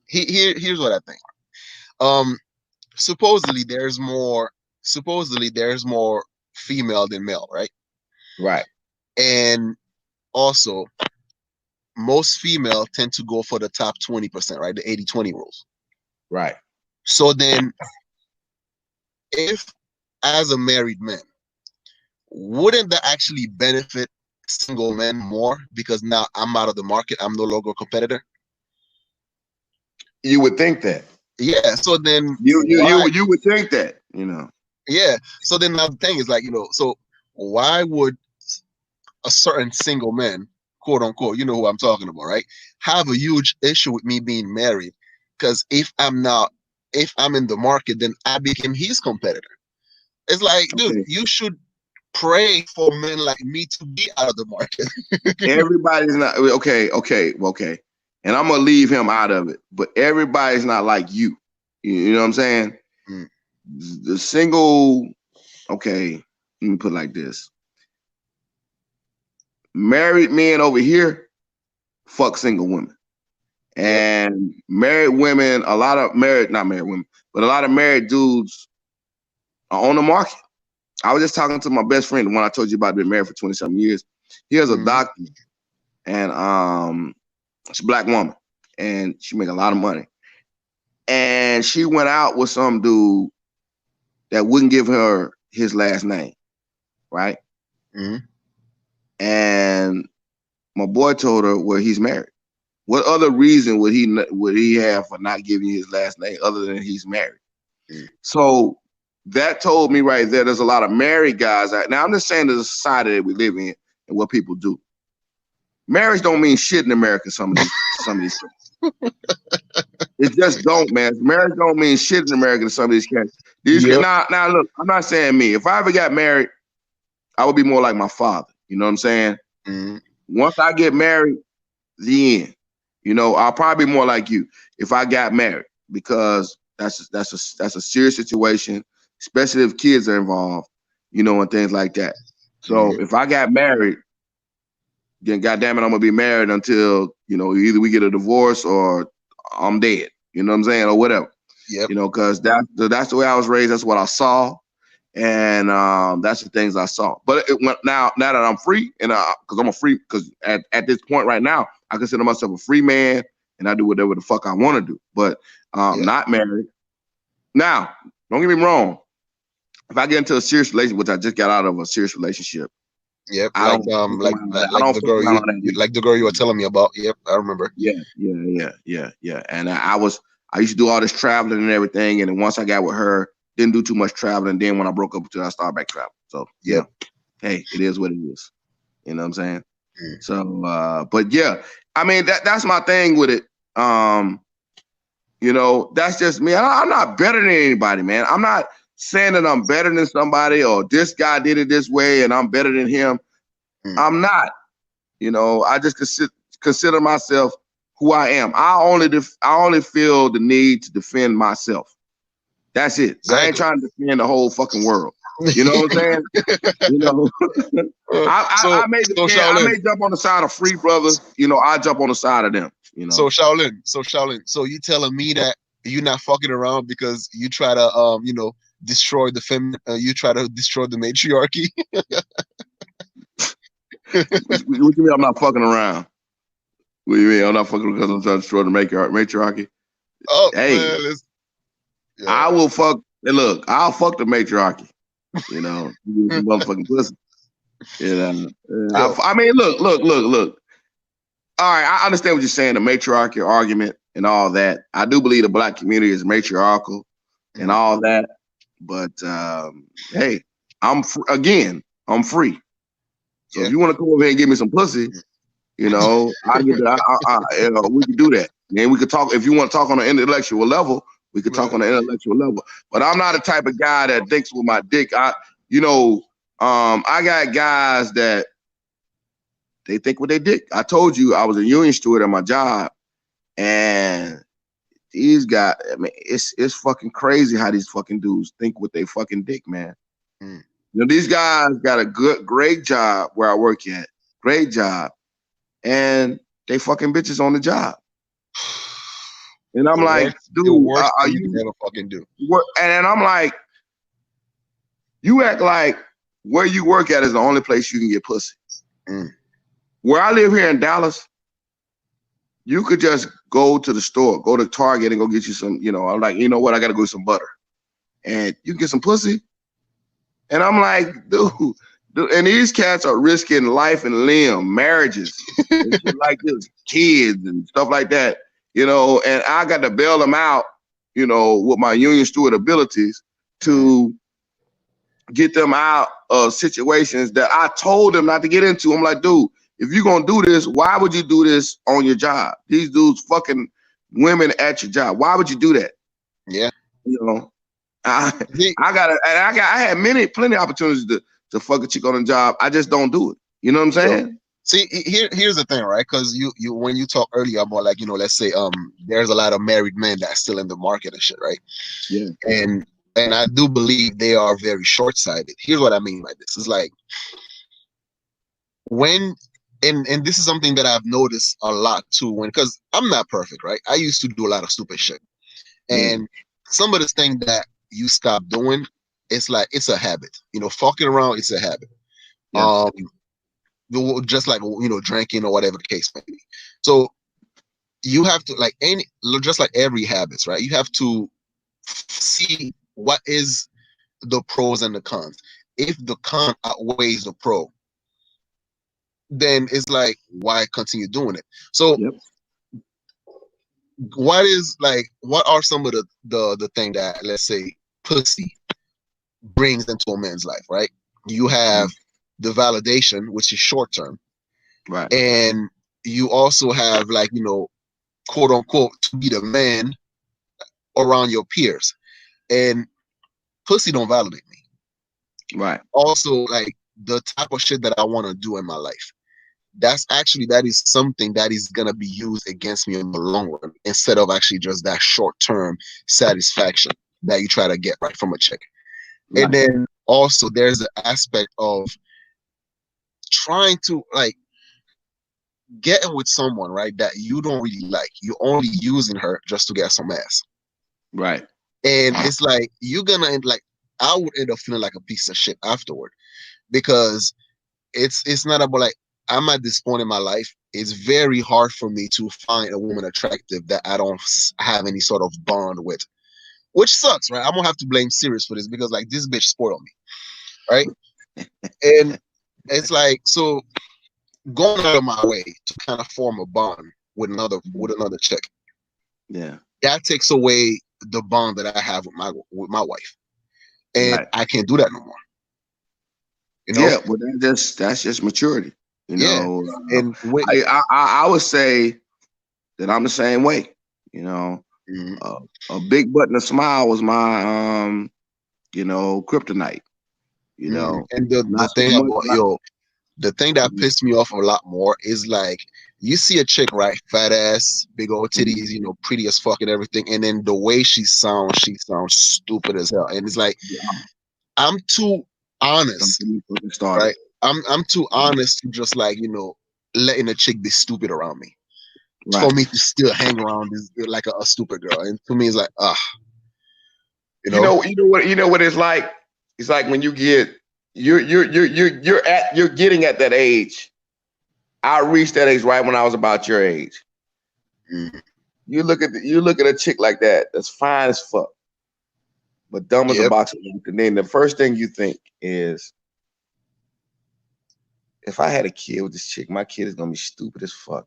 here's what I think. Um, supposedly there's more. Supposedly there's more female than male, right? Right. And also, most female tend to go for the top 20%, right? The 80-20 rules. Right. So then, if as a married man, wouldn't that actually benefit single men more because now I'm out of the market, I'm no longer a competitor? You would think that. Yeah. So then You you why? you you would think that. You know. Yeah. So then now the thing is like, so why would a certain single man, quote unquote, you know who I'm talking about, right, have a huge issue with me being married? Because if I'm in the market, then I became his competitor. It's like, dude, Okay. you should pray for men like me to be out of the market. Everybody's not okay. Okay. Okay. And I'm gonna leave him out of it. But everybody's not like you. You know what I'm saying? Mm, The single. Okay. Let me put it like this: married men over here fuck single women. yep. And married women, a lot of married, not married women, but a lot of married dudes are on the market. I was just talking to my best friend, the one I told you about, been married for 20 something years. He has a Mm, doctor, and she's a black woman, and she make a lot of money. And she went out with some dude that wouldn't give her his last name, right? mm, And my boy told her, well, he's married. What other reason would he have for not giving you his last name other than he's married? mm. So that told me right there, there's a lot of married guys out now. I'm just saying, the society that we live in and what people do. Marriage don't mean shit in America. Some of these it just don't, man. Marriage don't mean shit in America. To some of these cats. Yep. Now look, I'm not saying me. If I ever got married, I would be more like my father. You know what I'm saying? Mm, Once I get married, the end. I'll probably be more like you if I got married, because that's a serious situation, especially if kids are involved, and things like that. So mm. if I got married, then goddamn it, I'm gonna be married until either we get a divorce or I'm dead. You know what I'm saying, or whatever. Yep. Because that's the way I was raised. That's what I saw, and that's the things I saw. But now that I'm free, and because I'm a free, because at this point right now, I consider myself a free man, and I do whatever the fuck I want to do. But Yep. not married. Now, don't get me wrong. If I get into a serious relationship, which I just got out of a serious relationship, Yep. I Like don't fuck like around on like that. I like don't the fuck girl around you, on that. like the girl you were telling me about. Yep, I remember. Yeah. And I used to do all this traveling and everything. And then once I got with her, didn't do too much traveling. Then when I broke up with her, I started back traveling. So, Yep. hey, it is what it is. You know what I'm saying? Mm. So, but yeah, I mean, that's my thing with it. That's just me. I'm not better than anybody, man. I'm not saying that I'm better than somebody, or this guy did it this way and I'm better than him. Mm. I'm not. I just consider myself who I am. I only feel the need to defend myself. That's it. I ain't Exactly. trying to defend the whole fucking world. You know what I'm saying? You know, So I may so defend. I Shaolin. may jump on the side of free brothers. I jump on the side of them. So Shaolin. So Shaolin. So you telling me that you're not fucking around because you try to destroy the feminine. You try to destroy the matriarchy. What you mean? I'm not fucking around. What do you mean? I'm not fucking because I'm trying to destroy the matriarchy. Oh Hey, man, yeah. I will fuck. Hey, look, I'll fuck the matriarchy. Give me some motherfucking pussy. Yo. I mean, look. All right, I understand what you're saying, the matriarchy argument and all that. I do believe the black community is matriarchal and Mm, all that. But hey, again, I'm free. So if Yeah. you want to come over here and give me some pussy, you know, I get that. We can do that. And we could talk if you want to talk on an intellectual level. We could talk Yeah. on an intellectual level. But I'm not the type of guy that thinks with my dick. I got guys that they think with their dick. I told you I was a union steward at my job, and these guys. I mean, it's fucking crazy how these fucking dudes think with their fucking dick, man. Mm. You know, these guys got a great job where I work at, great job, and they fucking bitches on the job. And I'm like, The dude, worst are thing you can you? ever fucking do. And I'm like, you act like where you work at is the only place you can get pussy. Mm. Where I live here in Dallas, you could just go to the store, go to Target and go get you some, I'm like, you know what? I got to go get some butter. And you can get some pussy. And I'm like, dude, and these cats are risking life and limb, marriages, and shit like this, kids and stuff like that, and I got to bail them out, with my union steward abilities Mm. to get them out of situations that I told them not to get into. I'm like, dude, if you're gonna do this, why would you do this on your job? These dudes fucking women at your job. Why would you do that? Yeah. You know, I See, I had plenty of opportunities to fuck a chick on a job. I just don't do it. You know what I'm yo, saying? here's the thing, right? Because you when you talk earlier about, like, let's say there's a lot of married men that's still in the market and shit, right? Yeah. And I do believe they are very short-sighted. Here's what I mean by this. It's like when and this is something that I've noticed a lot too, when because I'm not perfect, right? I used to do a lot of stupid shit. Yeah. And some of the things that you stop doing, it's like it's a habit. Fucking around, it's a habit. Yeah. Um, just like drinking or whatever the case may be. So you have to, like, just like every habits, right? You have to see what is the pros and the cons. If the con outweighs the pro, then it's like, why continue doing it? So Yep. what are some of the thing that, let's say, pussy brings into a man's life, right? You have the validation, which is short term, Right. and you also have, like, quote unquote, to be the man around your peers. And pussy don't validate me. Right. Also, like, the type of shit that I want to do in my life, that is something that is gonna be used against me in the long run, instead of actually just that short term satisfaction that you try to get right from a chick. And Right. then also there's an aspect of trying to, like, getting with someone, right, that you don't really like. You're only using her just to get some ass. Right. And it's like you're gonna end, like, I would end up feeling like a piece of shit afterward, because it's not about, like, I'm at this point in my life. It's very hard for me to find a woman attractive that I don't have any sort of bond with, which sucks, right? I'm gonna have to blame Sirius for this, because, like, this bitch spoiled me, right? And it's like, so going out of my way to kind of form a bond with another chick, Yeah. that takes away the bond that I have with my wife, and Right. I can't do that no more. You know? Yeah. Well, that's just maturity. You Yeah. know, And with I would say that I'm the same way. You know, mm, uh, a big butt and a smile was my kryptonite. You know, and the not so thing much. about, the thing that pissed me off a lot more is, like, you see a chick, right, fat ass, big old titties, pretty as fuck and everything, and then the way she sounds stupid as hell, and it's like, Yeah, I'm too don't honest, get me fucking started. right? I'm too honest to just, like, letting a chick be stupid around me, for Right. me to still hang around this, like, a stupid girl. And to me, it's like, you You know, know. You know what it's like. It's like when you get you're getting at that age. I reached that age right when I was about your age. mm, You look at a chick like that that's fine as fuck, but dumb as a yep, box of rocks. And then the first thing you think is, if I had a kid with this chick, my kid is gonna be stupid as fuck.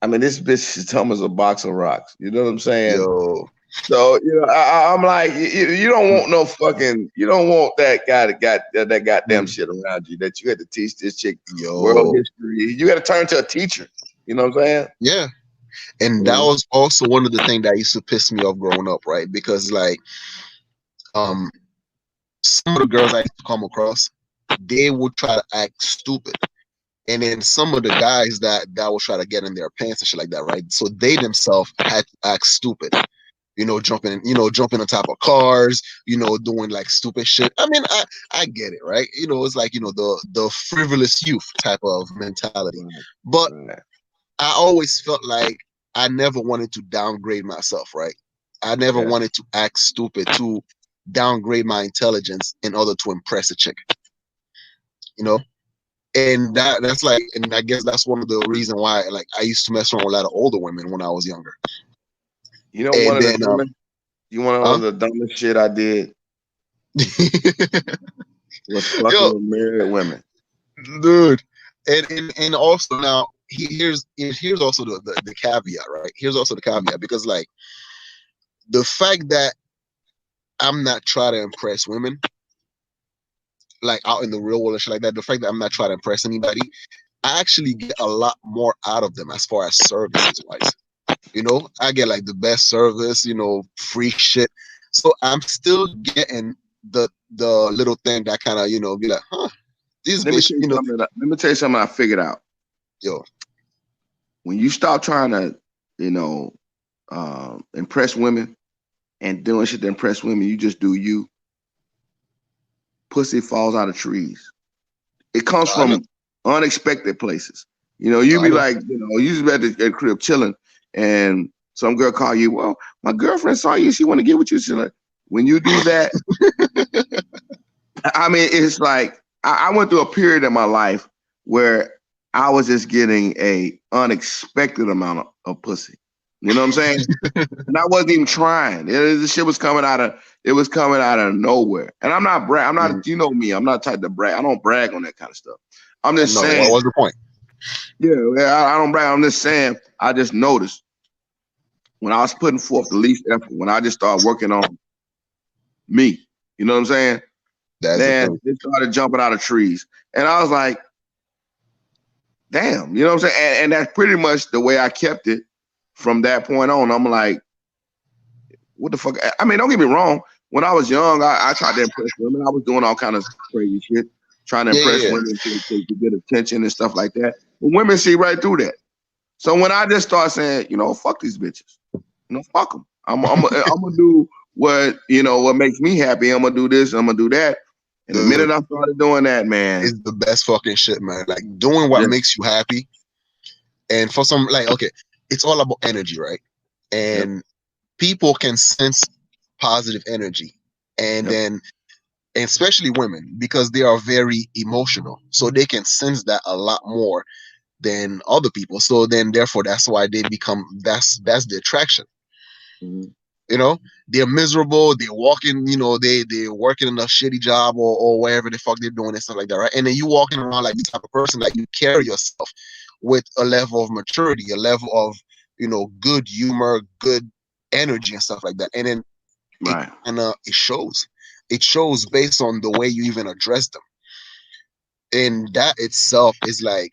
I mean, this bitch is dumb as a box of rocks. You know what I'm saying? yo, So I'm like, you don't want no fucking, you don't want that guy that got that goddamn Mm. shit around you that you had to teach this chick world Yo, history. You got to turn to a teacher. You know what I'm saying? yeah. And that Mhm. was also one of the things that used to piss me off growing up, right? Because like um some of the girls I used to come across, they would try to act stupid. And then some of the guys that would try to get in their pants and shit like that, right? So they themselves had to act stupid. Jumping on top of cars, doing like stupid shit. I mean, I get it, right? It's like, the frivolous youth type of mentality. Right, But right. I always felt like I never wanted to downgrade myself, right? I never Yeah. wanted to act stupid to downgrade my intelligence in order to impress a chick, you know? And that's like, and I guess that's one of the reason why like I used to mess around with a lot of older women when I was younger. You know, one And of the then dumbest, you want to know huh? the dumbest shit I did was fucking Yo, with married women. dude. And also now here's also the caveat, right? Here's also the Mhm. caveat because like the fact that I'm not trying to impress women like out in the real world and shit like that, the fact that I'm not trying to impress anybody, I actually get a lot more out of them as far as services wise. I get like the best service, free shit. So I'm still getting the little thing that kind of, be like, huh, this Let me bitch, tell you something. Let me tell you something I figured out. yo, When you stop trying to, you know, impress women and doing shit to impress women, you just do you. Pussy falls out of trees. It comes I know, from unexpected places. You I be know. like, you just at the crib chilling, and some girl call you. Well, my girlfriend saw you. She want to get with you. She like, when you do that, I mean, it's like I went through a period in my life where I was just getting a unexpected amount of pussy. You know what I'm saying? And I wasn't even trying. This shit was coming out of it was coming out of nowhere. And I'm not brag. I'm Mhm. not. You know me. I'm not the type to brag. I don't brag on that kind of stuff. I'm I just know. What saying. was the point? Yeah, I don't brag. I'm just saying. I just noticed when I was putting forth the least effort, when I just started working on me. You know what I'm saying? That's the Man, thing. it started jumping out of trees, and I was like, damn. You know what I'm saying? And that's pretty much the way I kept it from that point on. I'm like, what the fuck? I mean, don't get me wrong. When I was young, I tried to impress women. I was doing all kind of crazy shit, trying to Yeah, impress yeah, women to get attention and stuff like that. But women see right through that. So when I just start saying, fuck these bitches, fuck them. I'm gonna do what makes me happy. I'm gonna do this. I'm gonna do that. And the the minute I started doing that, man, is the best fucking shit, man. Like doing what yeah, makes you happy, and for some, like, okay, it's all about energy, right? yep, And people can sense positive energy, and yep, then especially women because they are very emotional, so they can sense that a lot more than other people. So then, therefore, that's why they become that's the attraction. mm-hmm. You know, they're miserable. They're walking. They're working in a shitty job or wherever the fuck they're doing and stuff like that, right? And then you walking around like the type of person that you carry yourself with a level of maturity, a level of good humor, good energy and stuff like that. And then it Right, kind of it shows. It shows based on the way you even address them, and that itself is like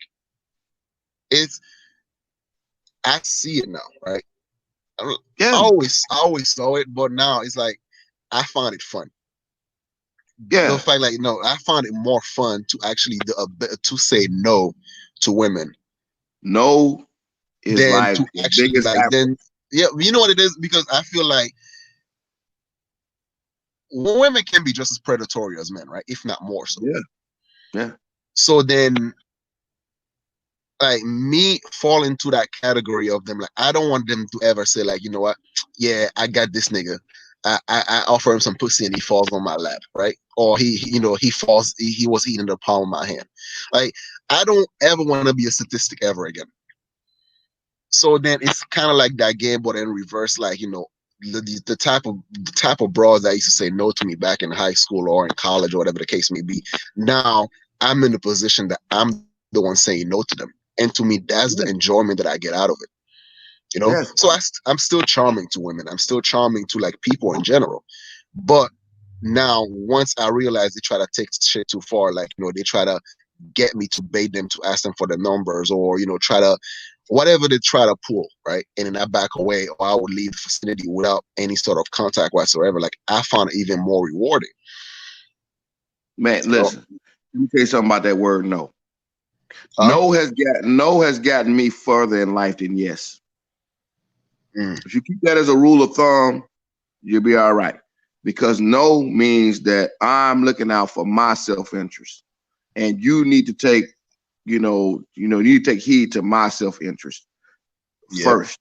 it's. I see it now, right? I yeah, always saw it, but now it's like I find it fun. The yeah. fact, like, no, I find it more fun to actually to say no to women No is than like to the actually biggest like apple. then yeah, you know what it is because I feel like women can be just as predatory as men, right? If not more so. Yeah, yeah, So then like me fall into that category of them. Like I don't want them to ever say like, you know what? Yeah, I got this nigga. I offer him some pussy and he falls on my lap, right? Or he falls. He was eating the palm of my hand. Like I don't ever want to be a statistic ever again. So then it's kind of like that game, but in reverse. Like the type of bras that used to say no to me back in high school or in college or whatever the case may be. Now I'm in the position that I'm the one saying no to them, and to me, that's the yeah. enjoyment that I get out of it. you know. Yes. So I'm still charming to women. I'm still charming to like people in general. But now, once I realize they try to take shit too far, like, they try to get me to bait them to ask them for the numbers, or try to whatever they try to pull, right? And then I back away, or I would leave the vicinity without any sort of contact whatsoever. Like, I found it even more rewarding. Man, You know? listen. Let me tell you something about that word no. Huh? No has gotten me further in life than yes. Mm, If you keep that as a rule of thumb, you'll be all right. Because no means that I'm looking out for my self-interest. And you need to take, you need to take heed to my self-interest yep. first.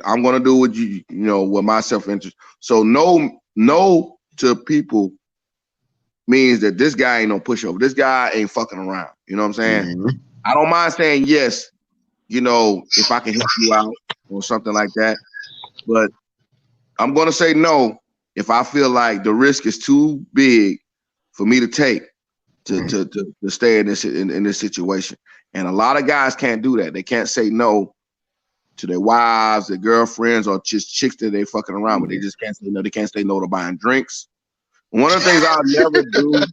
I'm gonna do what with my self-interest. So no to people means that this guy ain't no pushover. This guy ain't fucking around. You know what I'm saying? Mm-hmm. I don't mind saying yes, if I can help you out or something like that. But I'm gonna say no if I feel like the risk is too big for me to take to stay in this situation. And a lot of guys can't do that. They can't say no to their wives, their girlfriends, or just chicks that they fucking around with. They just can't say no. They can't say no to buying drinks. One of the things I'll never do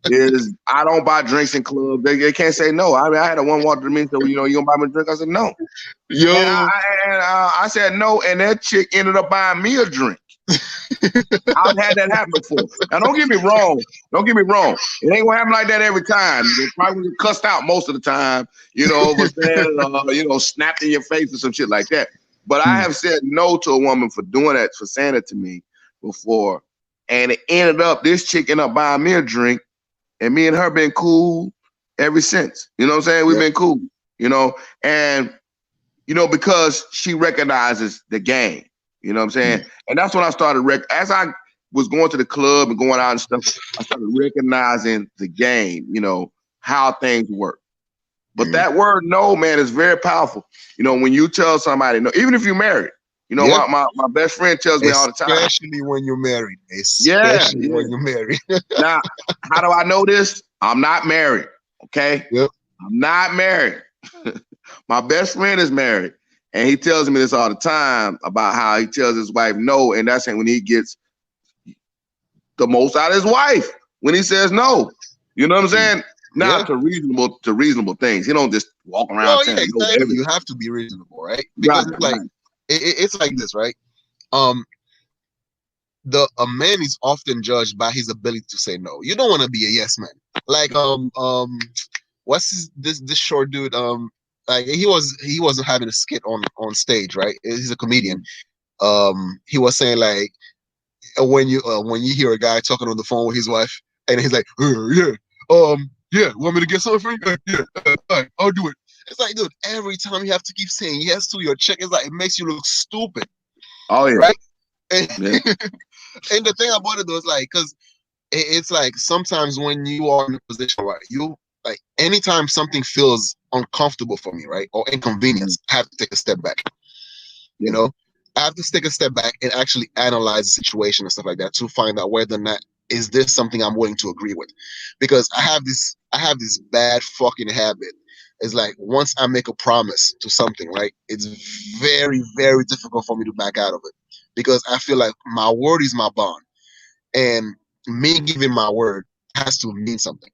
is I don't buy drinks in clubs. They can't say no. I mean, I had a one walk to me and said, well, you gonna buy me a drink? I said no. And Yo. I said no, and that chick ended up buying me a drink. I've had that happen before. Now, don't get me wrong. Don't get me wrong. It ain't gonna happen like that every time. You're probably get cussed out most of the time, over saying, snapped in your face or some shit like that. But I have said no to a woman for doing that, for saying it to me before. And it ended up, this chick ended up buying me a drink, and me and her been cool ever since. You know what I'm saying? We've Yep. been cool, and because she recognizes the game. You know what I'm saying? And that's when I started as I was going to the club and going out and stuff, I started recognizing the game, how things work. But that word no, man, is very powerful. When you tell somebody no, even if you're married, Yeah. my best friend tells me all the time. Especially when you're married. Yeah. Especially when you're married. Now, how do I know this? I'm not married. Okay. Yep. I'm not married. My best friend is married, and he tells me this all the time about how he tells his wife no, and that's when he gets the most out of his wife, when he says no. You know what I'm saying? Now Yeah. to reasonable things. He don't just walk around Well, yeah, saying no to exactly. You everything. have to be reasonable, right? Right, Because it's like right. it's like this, right? Um, a man is often judged by his ability to say no. You don't want to be a yes man. Like what's this short dude? Like he wasn't having a skit on stage, right? He's a comedian. He was saying like when you hear a guy talking on the phone with his wife, and he's like, yeah, yeah, want me to get something for you? Yeah, all right, I'll do it. It's like, dude, every time you have to keep saying yes to your chick, it's like it makes you look stupid, Oh yeah. right? And, Yeah. and the thing about it though is like, because it's like sometimes when you are in a position where you like anytime something feels uncomfortable for me, right, or inconvenience, I have to take a step back. You Yeah. know, I have to take a step back and actually analyze the situation and stuff like that to find out whether or not is this something I'm willing to agree with. Because I have this bad fucking habit. It's like once I make a promise to something, right, it's very, very difficult for me to back out of it. Because I feel like my word is my bond. And me giving my word has to mean something.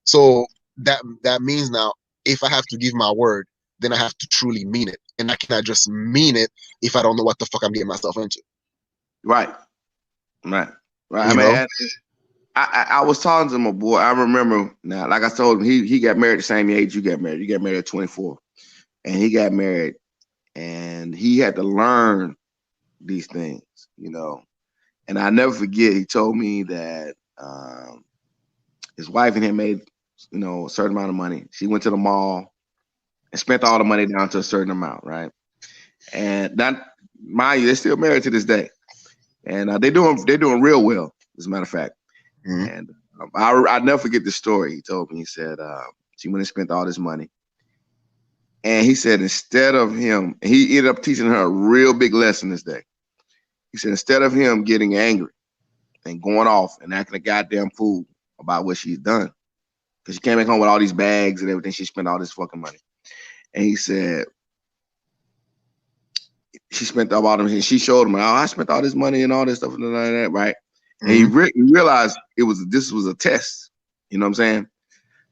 So that means now if I have to give my word, then I have to truly mean it, and I cannot just mean it if I don't know what the fuck I'm getting myself into. Right. Right. Right. I You know? mean, I was talking to my boy. I remember now, like I told him, he got married the same age you got married. You got married at 24, and he got married, and he had to learn these things, And I never forget, he told me that his wife and him made, a certain amount of money. She went to the mall and spent all the money down to a certain amount, right? And that, mind you, they're still married to this day, and they're doing real well, as a matter of fact. Mm-hmm. And I never forget the story. He told me, he said she went and spent all this money, and he said instead of him, he ended up teaching her a real big lesson this day. He said instead of him getting angry and going off and acting a goddamn fool about what she's done, because she came back home with all these bags and everything, she spent all this fucking money. And he said, she spent all them, and she showed him, oh, I spent all this money and all this stuff and all that, right? And Hmm. he realized this was a test. You know what I'm saying?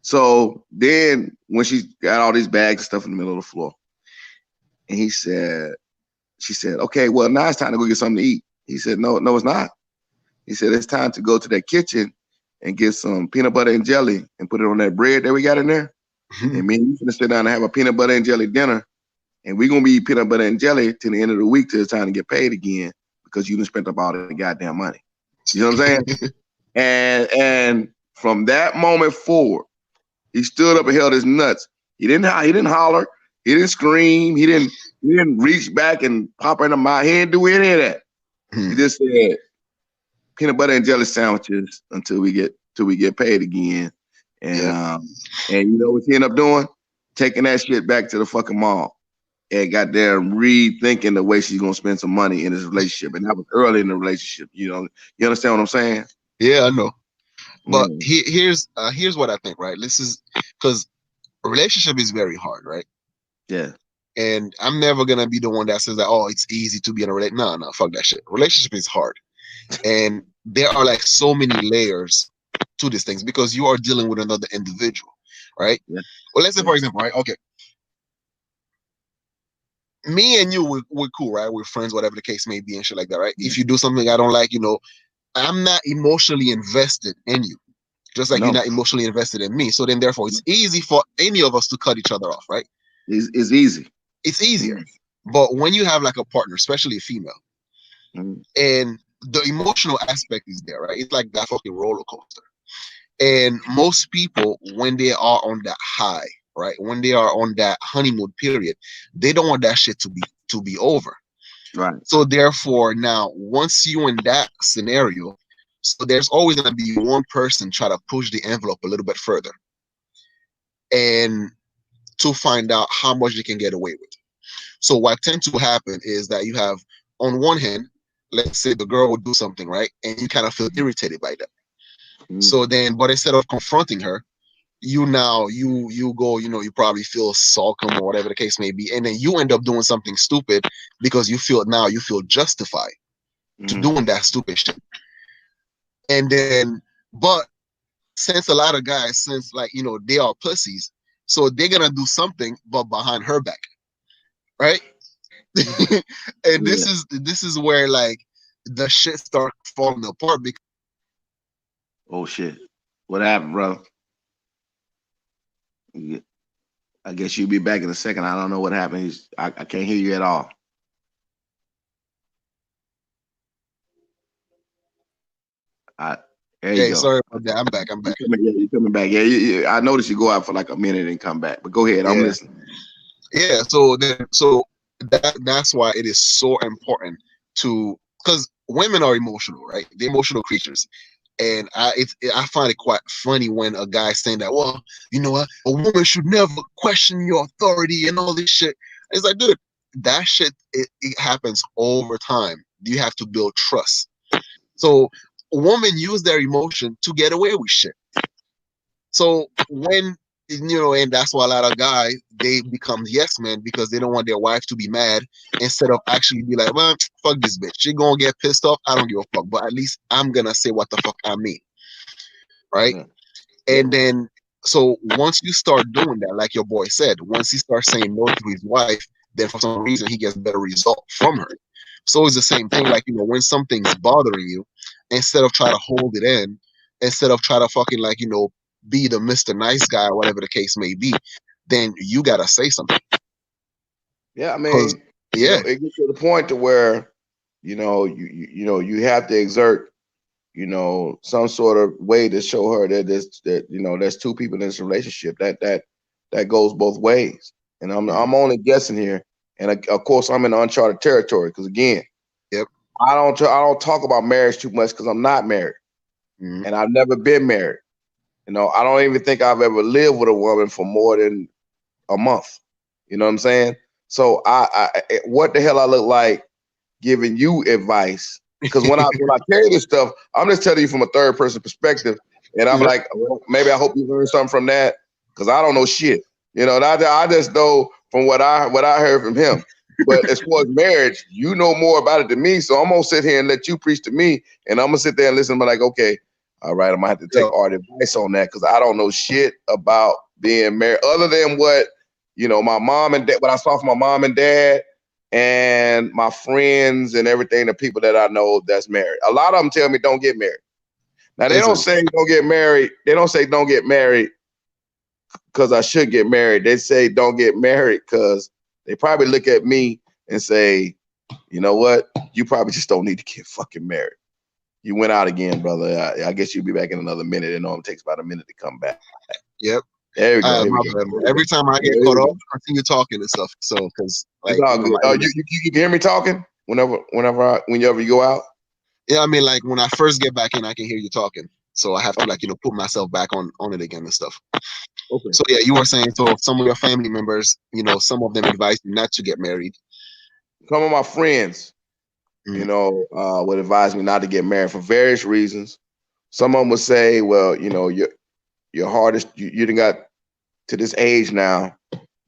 So then when she got all these bags and stuff in the middle of the floor, and she said, okay, well, now it's time to go get something to eat. He said, no, it's not. He said, it's time to go to that kitchen and get some peanut butter and jelly and put it on that bread that we got in there. And me and you gonna sit down and have a peanut butter and jelly dinner. And we're gonna be eating peanut butter and jelly till the end of the week till it's time to get paid again because you done spent up all the goddamn money. You know what I'm saying? And from that moment forward, he stood up and held his nuts. He didn't holler. He didn't scream. He didn't reach back and pop into my head, do any of that. He just said peanut butter and jelly sandwiches until we get paid again. And Yep. and you know what he ended up doing? Taking that shit back to the fucking mall and got there rethinking the way she's gonna spend some money in this relationship. And that was early in the relationship. You understand what I'm saying? Yeah, I know. But Mm, here's what I think, right? This is because a relationship is very hard, right? yeah, And I'm never gonna be the one that says that, oh, it's easy to be in a relationship. No, no, fuck that shit. Relationship is hard. And there are like so many layers to these things because you are dealing with another individual, right? yeah, Well, let's say, yeah. for example, right? Okay, me and you, we're cool, right? We're friends, whatever the case may be, and shit like that, right? Yeah. If you do something I don't like, I'm not emotionally invested in you, just like you're No, not emotionally invested in me. So then, therefore, it's easy for any of us to cut each other off, right? it's easy. It's easier. Mm, But when you have like a partner, especially a female, mm, and the emotional aspect is there, right? It's like that fucking roller coaster. And most people, when they are on that high, right, when they are on that honeymoon period, they don't want that shit to be over. right. So therefore, now once you in that scenario, so there's always gonna be one person try to push the envelope a little bit further, and to find out how much they can get away with. So what tends to happen is that you have, on one hand, let's say the girl would do something, right, and you kind of feel irritated by that. Mm, So then, but instead of confronting her, you go, you probably feel sulcum or whatever the case may be, and then you end up doing something stupid because you feel justified to mm. doing that stupid shit. And then, but since a lot of guys, since like they are pussies, so they're gonna do something but behind her back, right? And Yeah. this is where like the shit starts falling apart because Oh shit. What happened, brother? Yeah, I guess you'll be back in a second. I don't know what happened. I can't hear you at all. I There you hey, go. sorry about that. I'm back. I'm back. You coming back. Yeah, I noticed you go out for like a minute and come back. But go ahead. I'm Yeah. listening. Yeah, so that's why it is so important to, because women are emotional, right? They're emotional creatures. And I find it quite funny when a guy's saying that, well, you know what, a woman should never question your authority and all this shit. It's like, dude, that shit, it happens over time. You have to build trust. So women use their emotion to get away with shit. So when, and that's why a lot of guys, they become yes men because they don't want their wife to be mad, instead of actually be like, well, fuck this bitch. She gonna get pissed off. I don't give a fuck. But at least I'm gonna say what the fuck I mean, right? Yeah. Yeah. And then, so once you start doing that, like your boy said, once he starts saying no to his wife, then for some reason he gets better result from her. So it's the same thing. Like, when something's bothering you, instead of try to hold it in, instead of try to fucking like, be the Mr. Nice Guy or whatever the case may be, then you gotta say something. Yeah, I Cause mean, yeah, it gets to the point to where, you have to exert, some sort of way to show her that there's two people in this relationship that goes both ways. And mhm, I'm only guessing here, and of course I'm in uncharted territory because again, yep, I don't talk about marriage too much because I'm not married mhm, and I've never been married. I don't even think I've ever lived with a woman for more than a month. You know what I'm saying? So what the hell I look like giving you advice? Because when I carry this stuff, I'm just telling you from a third person perspective, and I'm yep, like, well, maybe I hope you learn something from that because I don't know shit. And I just know from what I heard from him. But as far as marriage, you know more about it than me. So I'm gonna sit here and let you preach to me, and I'm gonna sit there and listen. But like, okay, all right, I'm gonna have to take Yo, art advice on that because I don't know shit about being married other than what my mom and dad, what I saw from my mom and dad, and my friends and everything. The people that I know that's married, a lot of them tell me don't get married. Now they don't listen, say don't get married. They don't say don't get married because I should get married. They say don't get married because they probably look at me and say, you know what? You probably just don't need to get fucking married. You went out again, brother. I guess you'll be back in another minute. It normally takes about a minute to come back. yep. There we go. Here we My go. bad. There we go. Every time I get Here caught we up, go. continue talking and stuff. So, because It's like all good. my Oh, internet. you can hear me talking whenever you go out. Yeah, I mean, like when I first get back in, I can hear you talking. So I have to like put myself back on it again and stuff. Okay. So yeah, you were saying so some of your family members, some of them advise you not to get married. Some of my friends, Mm, would advise me not to get married for various reasons. Some of them would say, well, your heart is you done got to this age now,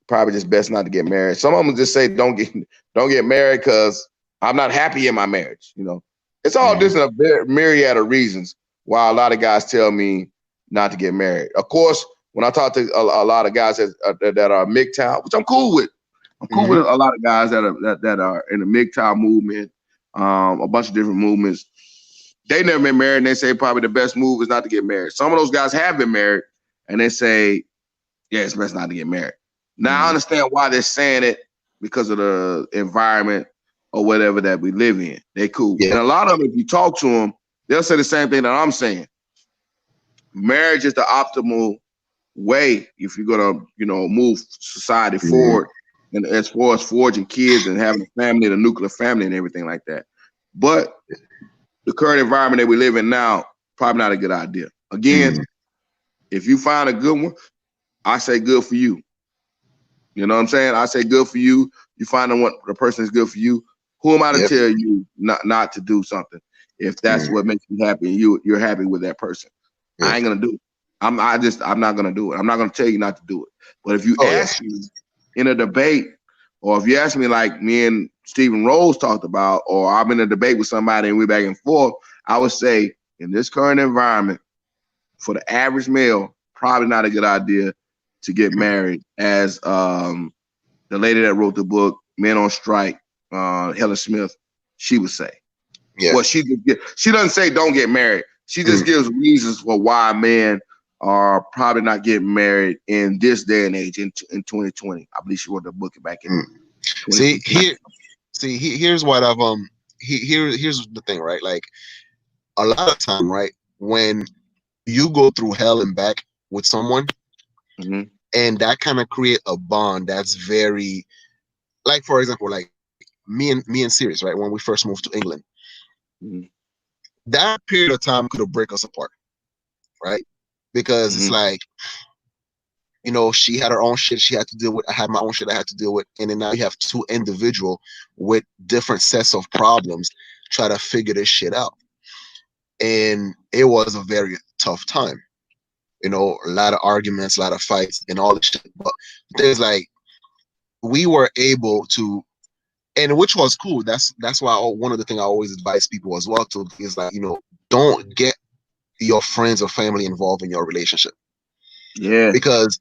probably just best not to get married. Some of them just say don't get married because I'm not happy in my marriage. It's all mm, just a myriad of reasons why a lot of guys tell me not to get married. Of course, when I talk to a lot of guys that are MGTOW, which I'm cool with. I'm cool with mm, a lot of guys that are in the MGTOW movement, a bunch of different movements. They never been married, and they say probably the best move is not to get married. Some of those guys have been married, and they say yeah, it's best not to get married. Now I mm. understand why they're saying it because of the environment or whatever that we live in. They cool. Yeah, And a lot of them, if you talk to them, they'll say the same thing that I'm saying. Marriage is the optimal way if you're gonna, move society mm, forward and as far as forging kids and having a family, the nuclear family and everything like that. But the current environment that we live in now, probably not a good idea. Again, mm. if you find a good one, I say good for you. You know what I'm saying? I say good for you. You find what the person is good for you. Who am I to Yep. tell you not to do something if that's Mm, what makes you happy and you're happy with that person? I yeah. ain't gonna do it. I'm not gonna do it. I'm not gonna tell you not to do it. But if you Oh yeah. ask me in a debate, or if you ask me like me and Stephen Rose talked about, or I'm in a debate with somebody and we're back and forth, I would say in this current environment, for the average male, probably not a good idea to get married. As the lady that wrote the book Men on Strike, Helen Smith, she would say. Yeah. Well, she doesn't say don't get married. She just Mm. gives reasons for why men are probably not getting married in this day and age in 2020. I believe she wrote the book back in Mm. See 2015. here. Here's what I've here's the thing, right? Like a lot of time, right? When you go through hell and back with someone, Mm-hmm. and that kind of create a bond that's very, like for example, like me and Sirius, right? When we first moved to England, Mm-hmm. that period of time could have break us apart, right? Because it's Mm-hmm. like she had her own shit she had to deal with. I had my own shit I had to deal with, and then now you have two individual with different sets of problems try to figure this shit out, and it was a very tough time. A lot of arguments, a lot of fights, and all this shit. But there's like we were able to, and which was cool. That's why one of the things I always advise people as well to is like don't get your friends or family involved in your relationship, Yeah. because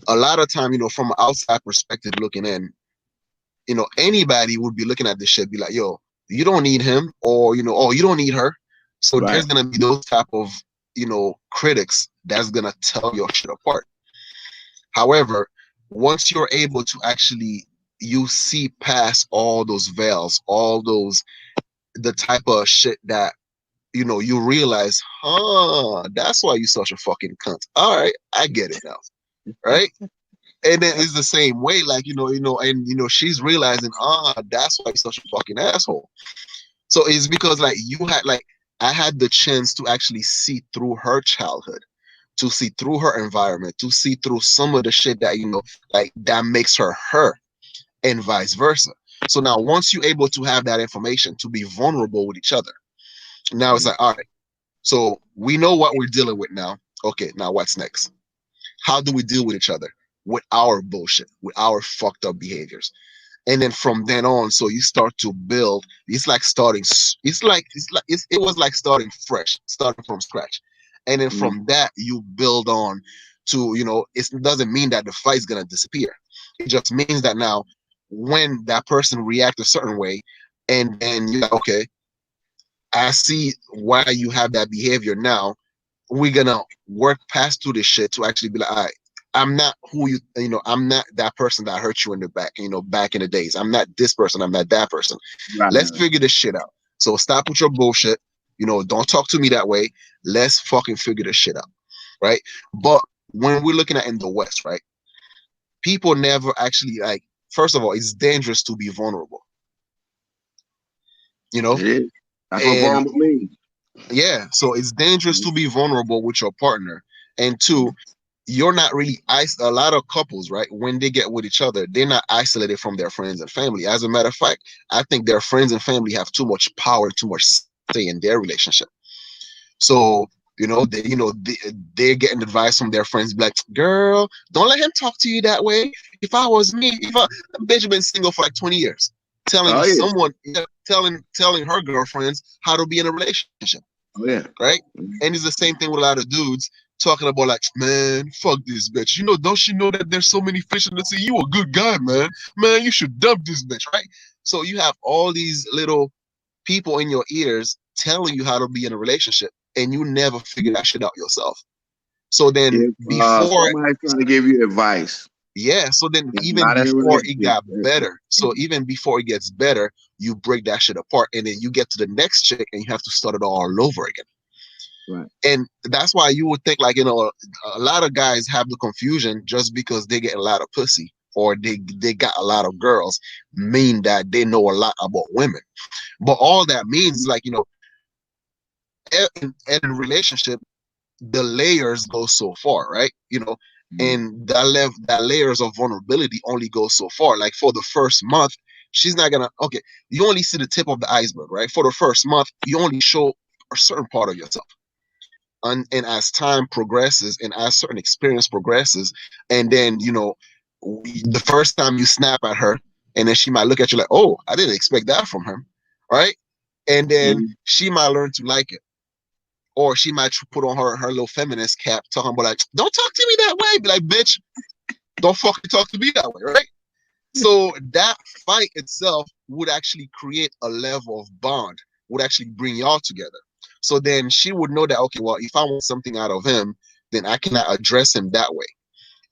a lot of time from an outside perspective looking in, anybody would be looking at this shit, be like, yo, you don't need him, or oh, you don't need her. So Right. there's gonna be those type of critics that's gonna tell your shit apart. However, once you're able to actually you see past all those veils, all those the type of shit that you realize, that's why you such a fucking cunt. All right, I get it now, right? And then it's the same way, like and she's realizing, that's why you're such a fucking asshole. So it's because like you had like I had the chance to actually see through her childhood, to see through her environment, to see through some of the shit that like that makes her her, and vice versa. So now once you're able to have that information to be vulnerable with each other, now it's Mm-hmm. like, all right, so we know what we're dealing with now. Okay, now what's next? How do we deal with each other with our bullshit, with our fucked up behaviors? and then from then on, so you start to build. It's like starting. It was like starting fresh, starting from scratch, and then Mm. from that you build on to, it doesn't mean that the fight's gonna disappear. It just means that now, when that person react a certain way, and then you're like, okay, I see why you have that behavior now. We're gonna work past through this shit to actually be like, all right, I'm not who I'm not that person that hurt you in the back, back in the days. I'm not this person, I'm not that person. Right, Let's right, figure this shit out. So stop with your bullshit. Don't talk to me that way. Let's fucking figure this shit out. Right. But when we're looking at in the West, right, people never actually, like, first of all, it's dangerous to be vulnerable, you know? it is. That's what And vulnerable means. yeah, so it's dangerous to be vulnerable with your partner. And two, you're not really a lot of couples, right? When they get with each other, they're not isolated from their friends and family. As a matter of fact, I think their friends and family have too much power, too much say in their relationship. So, they're getting advice from their friends, like, girl, don't let him talk to you that way. If I was me, if I bitch been single for like 20 years, telling Oh yeah. someone, telling her girlfriends how to be in a relationship, Oh yeah. right? And it's the same thing with a lot of dudes talking about, like, man, fuck this bitch. Don't she know that there's so many fish in the sea? You a good guy, man. Man, you should dump this bitch, right? So you have all these little people in your ears telling you how to be in a relationship, and you never figure that shit out yourself. So then If before, somebody's trying to give you advice, yeah, so then and even not in a before it relationship, got better, so even before it gets better, you break that shit apart, and then you get to the next chick and you have to start it all over again. right? And that's why you would think, like, a lot of guys have the confusion just because they get a lot of pussy or they got a lot of girls, mean that they know a lot about women. But all that means is, like, in a relationship, the layers go so far, right? Mm. And that layers of vulnerability only goes so far. Like, for the first month, she's not gonna, okay, you only see the tip of the iceberg, right? For the first month, you only show a certain part of yourself. And as time progresses and as certain experience progresses, and then, the first time you snap at her, and then she might look at you like, oh, I didn't expect that from him, right? And then Mm. she might learn to like it, or she might put on her little feminist cap, talking about, like, don't talk to me that way. Be like, bitch, don't fucking talk to me that way, right? So that fight itself would actually create a level of bond, would actually bring y'all together. So then she would know that, okay, well, if I want something out of him, then I cannot address him that way.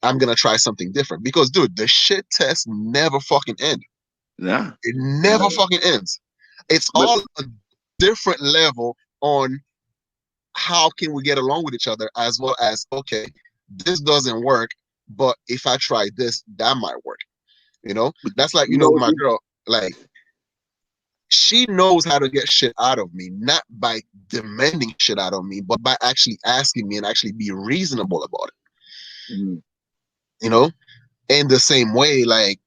I'm gonna try something different, because, dude, the shit test never fucking ends. Yeah. It Yeah. never fucking ends. It's But all a different level on how can we get along with each other, as well as, okay, this doesn't work, but if I try this, that might work. That's like, you know what? my girl, like, she knows how to get shit out of me, not by demanding shit out of me, but by actually asking me and actually be reasonable about it. Mm. You know, in the same way, like,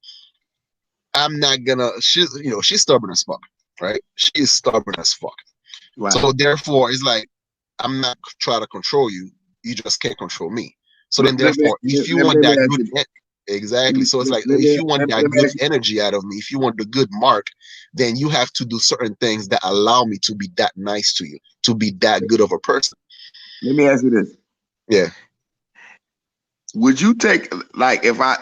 I'm not gonna. She's stubborn as fuck, right? She is stubborn as fuck. Right. So therefore, it's like, I'm not trying to control you. You just can't control me. So Let, then, let, me, therefore, if you let, want let me that ask good, you. exactly. So it's like, Let if me you want that let me good ask you. energy out of me, if you want the good mark, then you have to do certain things that allow me to be that nice to you, to be that good of a person. Let me ask you this. Yeah. Would you take like if I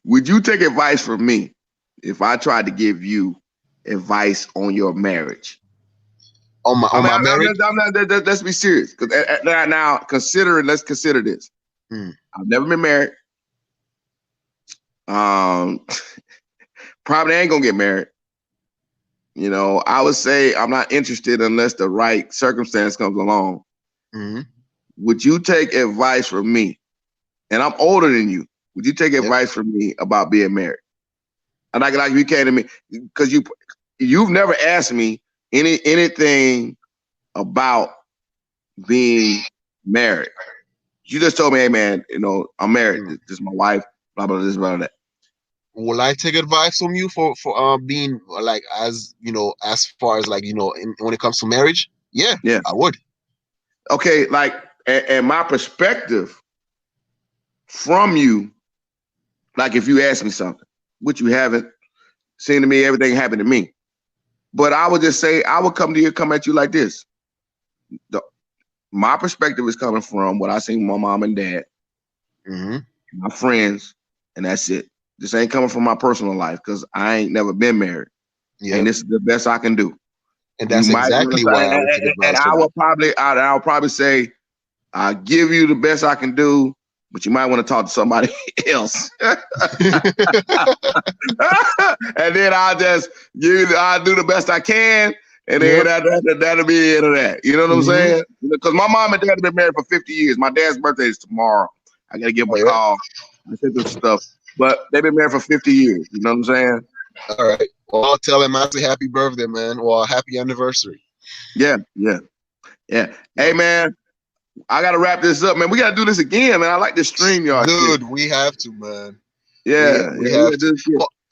would you take advice from me if I tried to give you advice on your marriage? On my I on mean, my marriage. let's be serious. Because now, let's consider this. Mm, I've never been married. Um, probably ain't gonna get married. I would say I'm not interested unless the right circumstance comes along. mm, Would you take advice from me? And I'm older than you. Would you take yep. advice from me about being married? And like you came to me because you've never asked me anything about being married. You just told me, hey man, I'm married. Mm. This is my wife. Blah blah this blah blah that. Will I take advice from you for being, like, as as far as, like, when it comes to marriage? Yeah, Yeah. I would. Okay. Like, and my perspective from you, like if you ask me something, which you haven't, Seemed to me everything happened to me. But I would just say, I would come at you like this. My perspective is coming from what I seen from my mom and dad, my friends, and that's it. This ain't coming from my personal life because I ain't never been married. Yeah. And this is the best I can do. And that's exactly why I would take advice and from you. I'll probably say, I'll give you the best I can do, but you might want to talk to somebody else. And then I'll just I'll do the best I can, and then that'll be the end of that. You know what I'm saying? Because my mom and dad have been married for 50 years. My dad's birthday is tomorrow. I gotta give them a call. I said this stuff, but they've been married for 50 years. You know what I'm saying? All right. Well, I'll tell him I say happy birthday, man, or happy anniversary. Yeah. Hey, man, I gotta wrap this up, man. We gotta do this again, man. I like this stream, y'all. Dude, we have to, man. Yeah, we have to.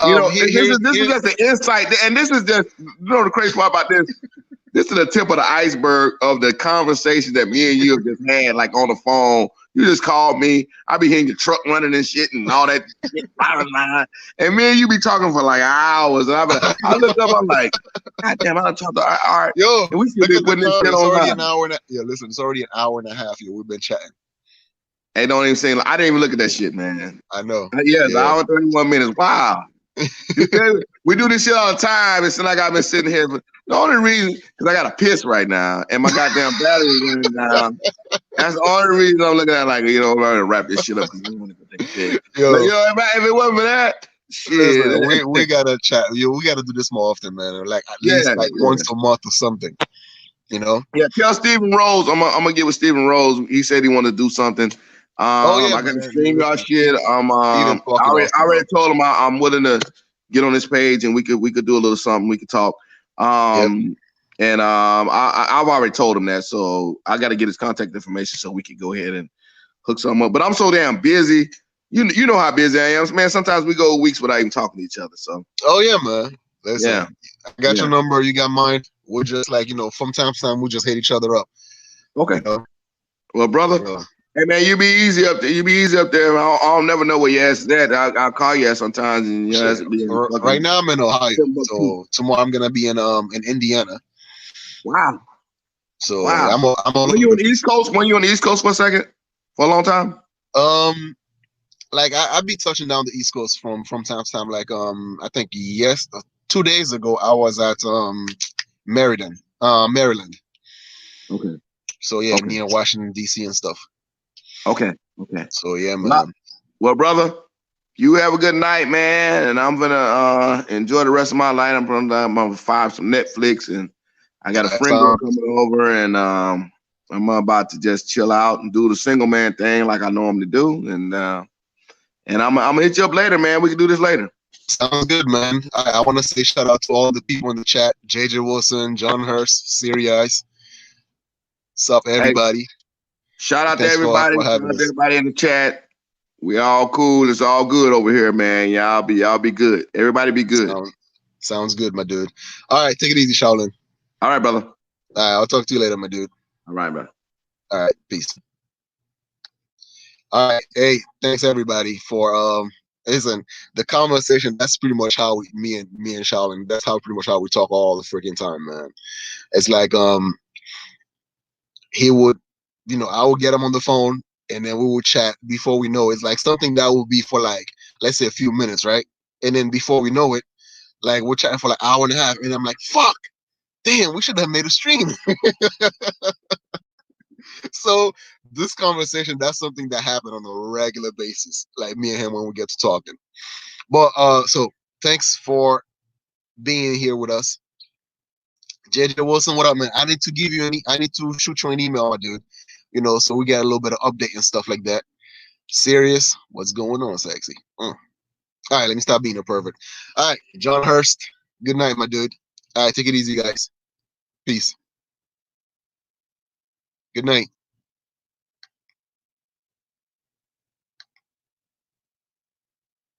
Well, this is just the insight, and this is just the crazy part about this. This is the tip of the iceberg of the conversation that me and you have just had, like on the phone. You just called me. I be hearing your truck running and shit and all that shit. And me and you be talking for like hours. And I look up, I'm like, God damn, I done talked to all right. Yo, and we should be putting this shit it's already online. an hour and listen, it's already an hour and a half. We've been chatting. Hey, don't even say, I didn't even look at that shit, man. I know. Yeah, it's an hour and 31 minutes. Wow. We do this shit all the time. It's like I've been sitting here. But the only reason, because I got to piss right now, and my goddamn battery running down. That's the only reason I'm looking at like, I'm going to wrap this shit up. I want to take a piss. Yo, if it wasn't for that, shit. Listen, we gotta chat. We gotta do this more often, man. Like at least once a month or something. Yeah, tell Stephen Rose. I'm gonna get with Stephen Rose. He said he wanted to do something. I gotta stream y'all shit. I already told him I'm willing to get on this page and we could do a little something. We could talk. And I've already told him that, so I got to get his contact information so we can go ahead and hook something up. But I'm so damn busy. You know how busy I am, man. Sometimes we go weeks without even talking to each other. So. Oh yeah, man. Listen, I got your number. You got mine. We're just like from time to time we just hit each other up. Okay. Well, brother. Hey man, you be easy up there. I'll never know where your ass is at. I'll call you sometimes. And right now I'm in Ohio, so tomorrow I'm gonna be in Indiana. Wow. So I'm on. When you on the East Coast? When you on the East Coast for a second? For a long time? Like I be touching down the East Coast from time to time. Like I think 2 days ago I was at Maryland. Okay. So near Washington D.C. and stuff. Okay. So yeah, man. Well, brother, you have a good night, man. And I'm gonna enjoy the rest of my life. I'm gonna find some Netflix, and I got a friend coming over, and I'm about to just chill out and do the single man thing like I normally do. And I'm gonna hit you up later, man. We can do this later. Sounds good, man. I want to say shout out to all the people in the chat: JJ Wilson, John Hurst, Siri Ice. What's up, everybody? Hey, shout out to everybody. Shout out to everybody in the chat. We all cool. It's all good over here, man. Y'all be good. Everybody be good. Sounds good, my dude. All right, take it easy, Shaolin. All right, brother. All right, I'll talk to you later, my dude. All right, brother. All right, peace. All right, hey, thanks everybody for listen. The conversation, that's pretty much how me and Shaolin, that's pretty much how we talk all the freaking time, man. It's like he would, I would get him on the phone and then we would chat. Before we know it, it's like something that would be for like, let's say a few minutes, right? And then before we know it, like we're chatting for like an hour and a half, and I'm like, fuck, damn, we should have made a stream. So this conversation, that's something that happened on a regular basis, like me and him when we get to talking. But so thanks for being here with us. JJ Wilson, what up, man? I need to shoot you an email, my dude. So we get a little bit of update and stuff like that. Serious? What's going on, sexy? All right, let me stop being a pervert. All right, John Hurst. Good night, my dude. All right, take it easy, guys. Peace. Good night.